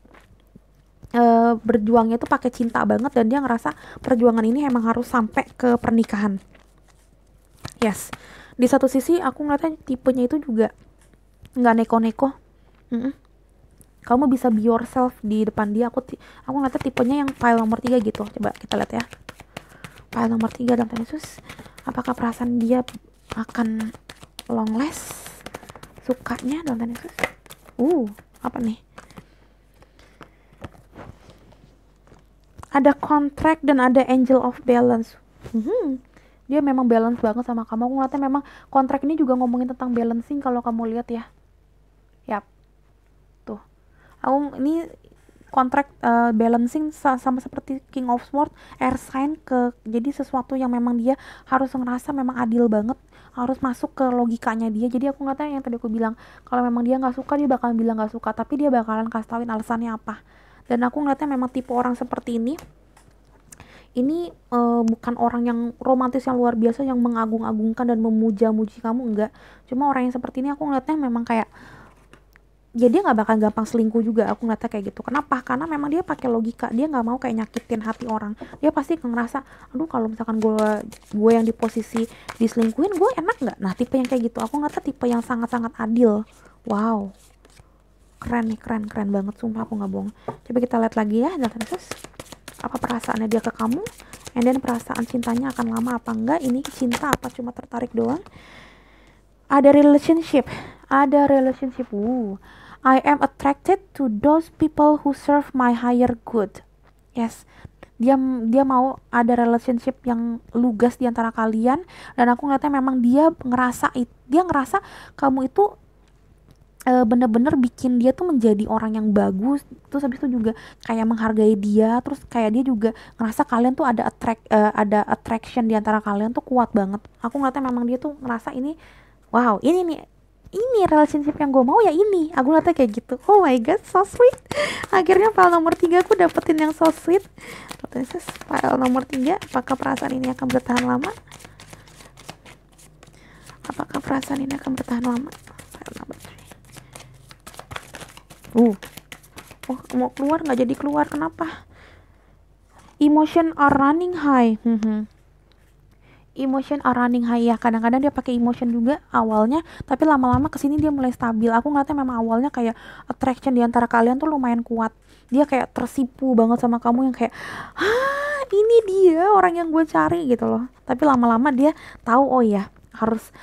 berjuangnya itu pakai cinta banget, dan dia ngerasa perjuangan ini emang harus sampai ke pernikahan. Yes, di satu sisi aku ngeliatnya tipenya itu juga nggak neko-neko. Kamu bisa be yourself di depan dia. Aku ngeliatnya tipenya yang pile nomor 3 gitu. Coba kita lihat ya, pile nomor 3 dalam tanda khusus, apakah perasaan dia akan long last sukanya dalam tanda khusus. Apa nih? Ada contract dan ada angel of balance. Dia memang balance banget sama kamu. Aku ngeliatnya memang kontrak ini juga ngomongin tentang balancing kalau kamu lihat ya. Yap, tuh. Aku ini kontrak balancing sama seperti King of Swords, air sign jadi sesuatu yang memang dia harus ngerasa memang adil banget, harus masuk ke logikanya dia. Jadi aku nggak tahu yang tadi aku bilang, kalau memang dia nggak suka dia bakalan bilang nggak suka, tapi dia bakalan kasih tauin alasannya apa. Dan aku ngeliatnya memang tipe orang seperti ini bukan orang yang romantis yang luar biasa yang mengagung-agungkan dan memuja-muji kamu, enggak. Cuma orang yang seperti ini aku ngeliatnya memang kayak ya dia nggak bakal gampang selingkuh juga. Aku ngeliatnya kayak gitu. Kenapa? Karena memang dia pakai logika, dia nggak mau kayak nyakitin hati orang. Dia pasti ngerasa, aduh kalau misalkan gue yang di posisi diselingkuhin, gue enak nggak? Nah tipe yang kayak gitu aku ngeliatnya tipe yang sangat-sangat adil. Wow, keren nih, keren banget, sumpah aku nggak bohong. Coba kita lihat lagi ya, dan terus apa perasaannya dia ke kamu, and then perasaan cintanya akan lama apa enggak, ini cinta apa cuma tertarik doang. Ada relationship. I am attracted to those people who serve my higher good. Yes, dia mau ada relationship yang lugas di antara kalian, dan aku ngeliatnya memang dia ngerasa kamu itu bener-bener bikin dia tuh menjadi orang yang bagus. Terus habis itu juga kayak menghargai dia, terus kayak dia juga ngerasa kalian tuh ada attraction di antara kalian tuh kuat banget. Aku ngeliatnya memang dia tuh ngerasa ini, wow, ini relationship yang gue mau ya ini. Aku ngeliatnya kayak gitu. Oh my god, so sweet. Akhirnya file nomor 3 aku dapetin yang so sweet. Terus file nomor 3, apakah perasaan ini akan bertahan lama? File nomor 3. Oh, mau keluar nggak jadi keluar, kenapa? Emotion are running high. Emotion are running high, ya kadang-kadang dia pakai emotion juga awalnya, tapi lama-lama kesini dia mulai stabil. Aku ngeliatnya memang awalnya kayak attraction di antara kalian tuh lumayan kuat. Dia kayak tersipu banget sama kamu, yang kayak ini dia orang yang gue cari gitu loh. Tapi lama-lama dia tahu, oh ya harus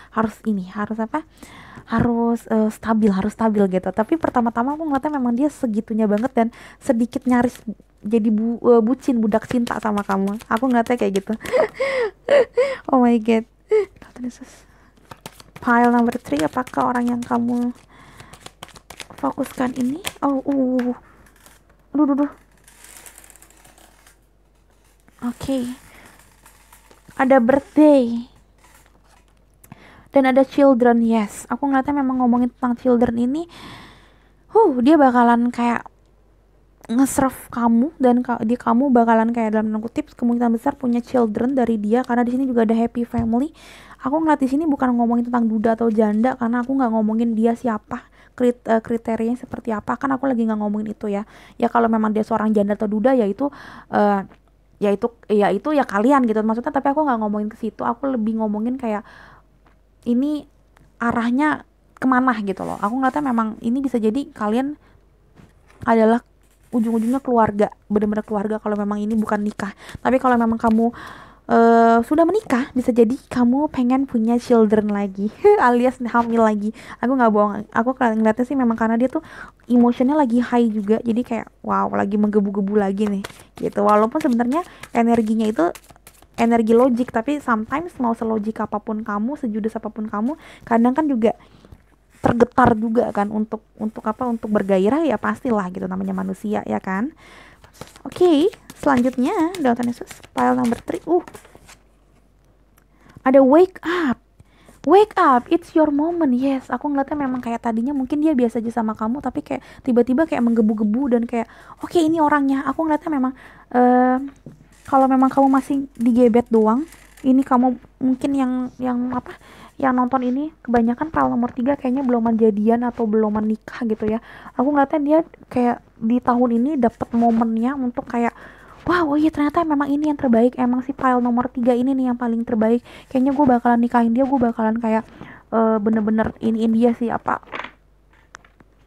stabil gitu. Tapi pertama-tama aku ngeliatnya memang dia segitunya banget dan sedikit nyaris jadi bucin, budak cinta sama kamu. Aku ngeliatnya kayak gitu. Oh my god. Pile number 3, apakah orang yang kamu fokuskan ini? Aduh. Oke. Ada birthday dan ada children. Yes, aku ngeliatnya memang ngomongin tentang children ini, dia bakalan kayak nge-serve kamu, dan kamu bakalan kayak dalam tanda kutip kemungkinan besar punya children dari dia, karena di sini juga ada happy family. Aku ngeliat di sini bukan ngomongin tentang duda atau janda, karena aku nggak ngomongin dia siapa, kriterianya seperti apa, kan aku lagi nggak ngomongin itu ya. Ya kalau memang dia seorang janda atau duda ya itu ya kalian gitu maksudnya, tapi aku nggak ngomongin ke situ. Aku lebih ngomongin kayak ini arahnya kemana gitu loh. Aku ngeliatnya memang ini bisa jadi kalian adalah ujung-ujungnya keluarga, bener-bener keluarga kalau memang ini bukan nikah. Tapi kalau memang kamu sudah menikah, bisa jadi kamu pengen punya children lagi alias hamil lagi. Aku nggak bohong, aku ngeliatnya sih memang karena dia tuh emotionnya lagi high juga, jadi kayak wow, lagi menggebu-gebu lagi nih gitu. Walaupun sebenarnya energinya itu energi logik, tapi sometimes mau selogik apapun kamu, sejudes apapun kamu, kadang kan juga tergetar juga kan untuk bergairah, ya pastilah gitu, namanya manusia ya kan. Oke, selanjutnya Dalton Yesus, file number 3. Ada wake up, it's your moment. Yes, aku ngeliatnya memang kayak tadinya mungkin dia biasa aja sama kamu, tapi kayak tiba-tiba kayak menggebu-gebu dan kayak oke, ini orangnya. Aku ngeliatnya memang kalau memang kamu masih digebet doang, ini kamu mungkin yang nonton ini kebanyakan file nomor 3 kayaknya belum jadian atau belum menikah gitu ya. Aku ngeliatnya dia kayak di tahun ini dapet momennya untuk kayak wow, oh iya ternyata memang ini yang terbaik. Emang si file nomor 3 ini nih yang paling terbaik. Kayaknya gue bakalan nikahin dia, gue bakalan kayak bener-bener iniin dia sih,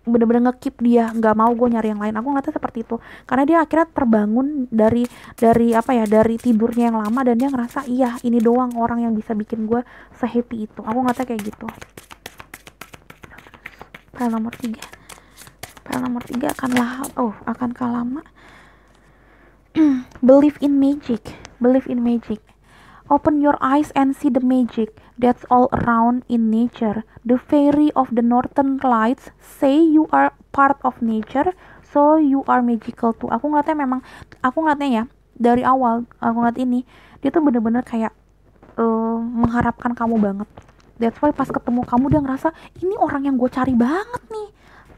bener-bener nge-keep dia, nggak mau gue nyari yang lain. Aku ngeliatnya seperti itu karena dia akhirnya terbangun dari tidurnya yang lama, dan dia ngerasa iya ini doang orang yang bisa bikin gue se-happy itu. Aku ngeliatnya kayak gitu. File nomor 3 akankah lama? Believe in magic. Open your eyes and see the magic. that's all around in nature. The fairy of the northern lights say you are part of nature, so you are magical too. Aku ngeliatnya ya, dari awal aku ngeliat ini, dia tuh bener-bener kayak mengharapkan kamu banget. That's why pas ketemu kamu dia ngerasa ini orang yang gue cari banget nih.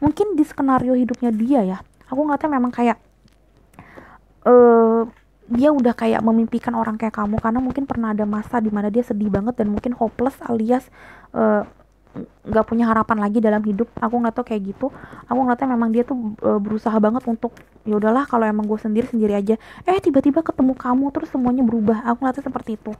Mungkin di skenario hidupnya dia ya, aku ngeliatnya memang kayak dia udah kayak memimpikan orang kayak kamu, karena mungkin pernah ada masa dimana dia sedih banget dan mungkin hopeless alias nggak punya harapan lagi dalam hidup. Aku nggak tahu kayak gitu. Aku ngeliatnya memang dia tuh berusaha banget untuk ya udahlah kalau emang gue sendiri aja. Tiba-tiba ketemu kamu terus semuanya berubah. Aku ngeliatnya seperti itu.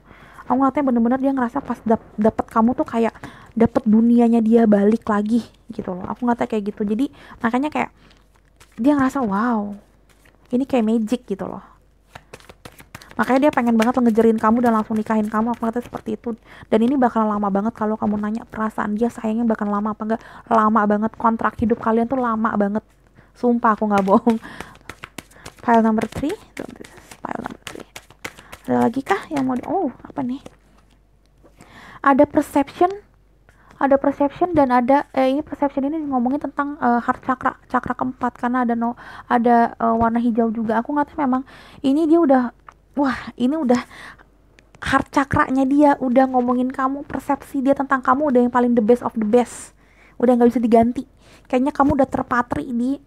Aku ngeliatnya bener-bener dia ngerasa pas dapet kamu tuh kayak dapet dunianya dia balik lagi gitu loh. Aku ngeliatnya kayak gitu. Jadi makanya kayak dia ngerasa wow, ini kayak magic gitu loh. Makanya dia pengen banget ngejerin kamu dan langsung nikahin kamu. Aku ngeliatnya seperti itu. Dan ini bakal lama banget. Kalau kamu nanya perasaan dia sayangnya bakal lama apa enggak, lama banget. Kontrak hidup kalian tuh lama banget, sumpah aku nggak bohong. Pile number 3. Pile number 3. Ada lagi kah yang mau apa nih? Ada perception dan ada ini perception ini ngomongin tentang heart chakra keempat, karena ada warna hijau juga. Aku ngeliatnya memang ini dia udah heart chakranya dia udah ngomongin kamu, persepsi dia tentang kamu udah yang paling the best of the best, udah nggak bisa diganti. Kayaknya kamu udah terpatri di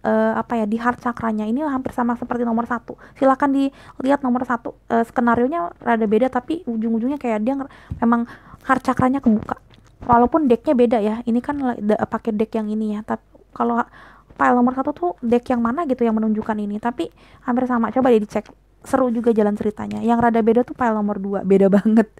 di heart chakranya. Ini hampir sama seperti nomor 1. Silakan dilihat nomor 1, skenarionya rada beda tapi ujung-ujungnya kayak dia memang heart chakranya kebuka, walaupun decknya beda ya. Ini kan pakai deck yang ini ya, tapi kalau pile nomor 1 tuh deck yang mana gitu yang menunjukkan ini, tapi hampir sama. Coba deh dicek, seru juga jalan ceritanya. Yang rada beda tuh pile nomor 2, beda banget.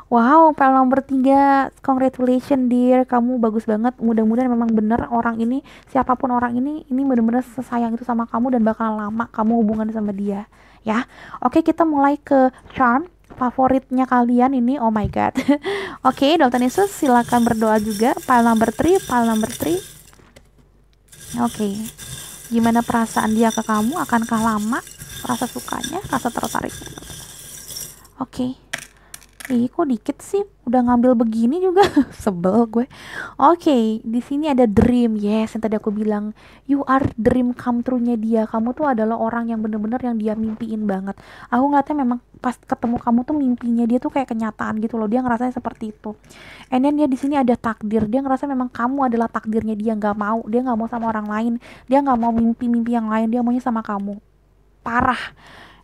Wow, pile nomor 3, congratulations dear, kamu bagus banget. Mudah-mudahan memang bener orang ini, siapapun orang ini bener-bener sesayang itu sama kamu dan bakal lama kamu hubungan sama dia ya. Oke, kita mulai ke charm favoritnya kalian ini. Oh my god. Oke, Dalton Yesus silakan berdoa juga. Pile number 3. Oke. Gimana perasaan dia ke kamu? Akankah lama? Rasa sukanya, rasa tertariknya. Oke. Kok dikit sih? Udah ngambil begini juga. Sebel gue. Oke, di sini ada dream. Yes, yang tadi aku bilang, you are dream come true-nya dia. Kamu tuh adalah orang yang bener-bener yang dia mimpiin banget. Aku ngeliatnya memang pas ketemu kamu tuh mimpinya dia tuh kayak kenyataan gitu loh. Dia ngerasanya seperti itu. And then dia di sini ada takdir. Dia ngerasa memang kamu adalah takdirnya dia. Dia nggak mau sama orang lain. Dia nggak mau mimpi-mimpi yang lain. Dia maunya sama kamu. Parah.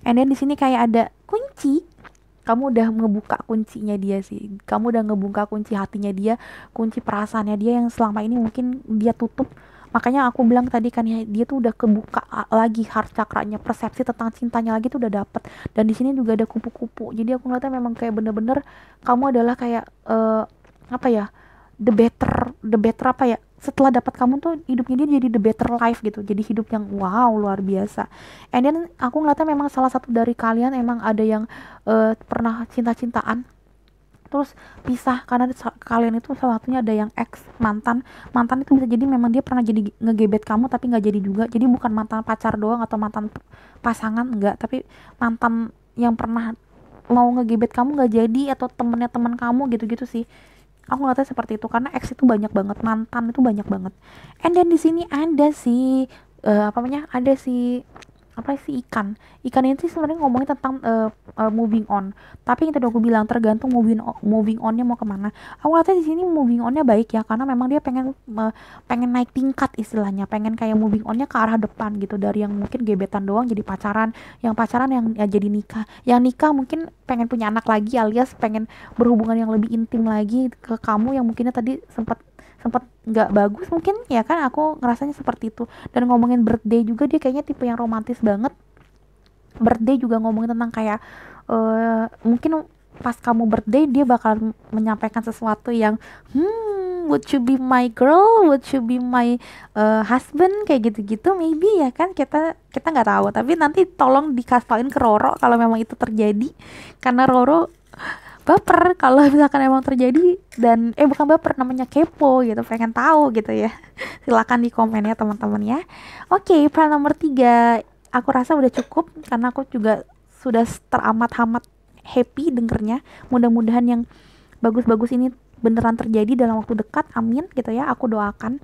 And then di sini kayak ada kunci. Kamu udah ngebuka kuncinya dia sih. Kamu udah ngebuka kunci hatinya dia, kunci perasaannya dia yang selama ini mungkin dia tutup. Makanya aku bilang tadi kan ya, dia tuh udah kebuka lagi heart chakranya, persepsi tentang cintanya lagi tuh udah dapet. Dan di sini juga ada kupu-kupu. Jadi aku ngeliatnya memang kayak bener-bener kamu adalah kayak the better setelah dapat kamu tuh hidupnya dia jadi the better life gitu, jadi hidup yang wow luar biasa. And then aku ngeliatnya memang salah satu dari kalian emang ada yang pernah cinta-cintaan terus pisah karena kalian itu salah satunya ada yang ex mantan itu bisa jadi memang dia pernah jadi ngegebet kamu tapi nggak jadi juga. Jadi bukan mantan pacar doang atau mantan pasangan enggak, tapi mantan yang pernah mau ngegebet kamu nggak jadi, atau temennya teman kamu gitu-gitu sih. Aku ngeliatnya seperti itu karena ex itu banyak banget, mantan itu banyak banget. And then di sini ada si ikan ini sih sebenarnya ngomongin tentang moving on. Tapi yang tadi aku bilang tergantung moving onnya mau kemana. Aku ngeliatnya di sini moving onnya baik ya, karena memang dia pengen naik tingkat istilahnya, pengen kayak moving onnya ke arah depan gitu, dari yang mungkin gebetan doang jadi pacaran, yang pacaran yang jadi nikah, yang nikah mungkin pengen punya anak lagi alias pengen berhubungan yang lebih intim lagi ke kamu yang mungkinnya tadi sempat nggak bagus mungkin ya kan. Aku ngerasanya seperti itu. Dan ngomongin birthday juga, dia kayaknya tipe yang romantis banget. Birthday juga ngomongin tentang kayak mungkin pas kamu birthday dia bakal menyampaikan sesuatu yang would you be my girl, would you be my husband, kayak gitu-gitu maybe ya kan. Kita nggak tahu, tapi nanti tolong dikasih ke Roro kalau memang itu terjadi, karena Roro baper kalau misalkan emang terjadi. Dan bukan baper, namanya kepo gitu, pengen tahu gitu ya. Silakan di komen ya teman-teman ya. Oke, file nomor 3 aku rasa udah cukup, karena aku juga sudah teramat-amat happy dengernya. Mudah-mudahan yang bagus-bagus ini beneran terjadi dalam waktu dekat, amin gitu ya, aku doakan.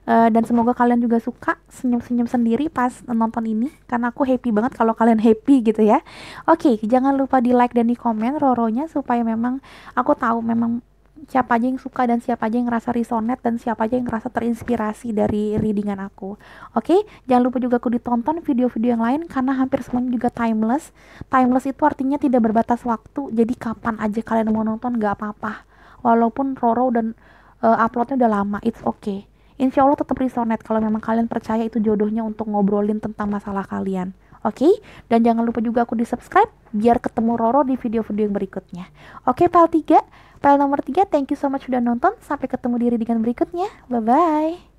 Dan semoga kalian juga suka senyum-senyum sendiri pas nonton ini, karena aku happy banget kalau kalian happy gitu ya. Oke, jangan lupa di like dan di komen Roronya, supaya memang aku tahu memang siapa aja yang suka dan siapa aja yang ngerasa resonate dan siapa aja yang ngerasa terinspirasi dari readingan aku. Oke, jangan lupa juga aku ditonton video-video yang lain karena hampir semuanya juga timeless. Timeless itu artinya tidak berbatas waktu, jadi kapan aja kalian mau nonton gak apa-apa. Walaupun Roro dan uploadnya udah lama, it's okay. Insya Allah tetap resonate kalau memang kalian percaya itu jodohnya untuk ngobrolin tentang masalah kalian. Oke, dan jangan lupa juga aku di subscribe biar ketemu Roro di video-video yang berikutnya. Oke, PL 3, PL nomor 3, thank you so much sudah nonton. Sampai ketemu di readingan berikutnya. Bye-bye.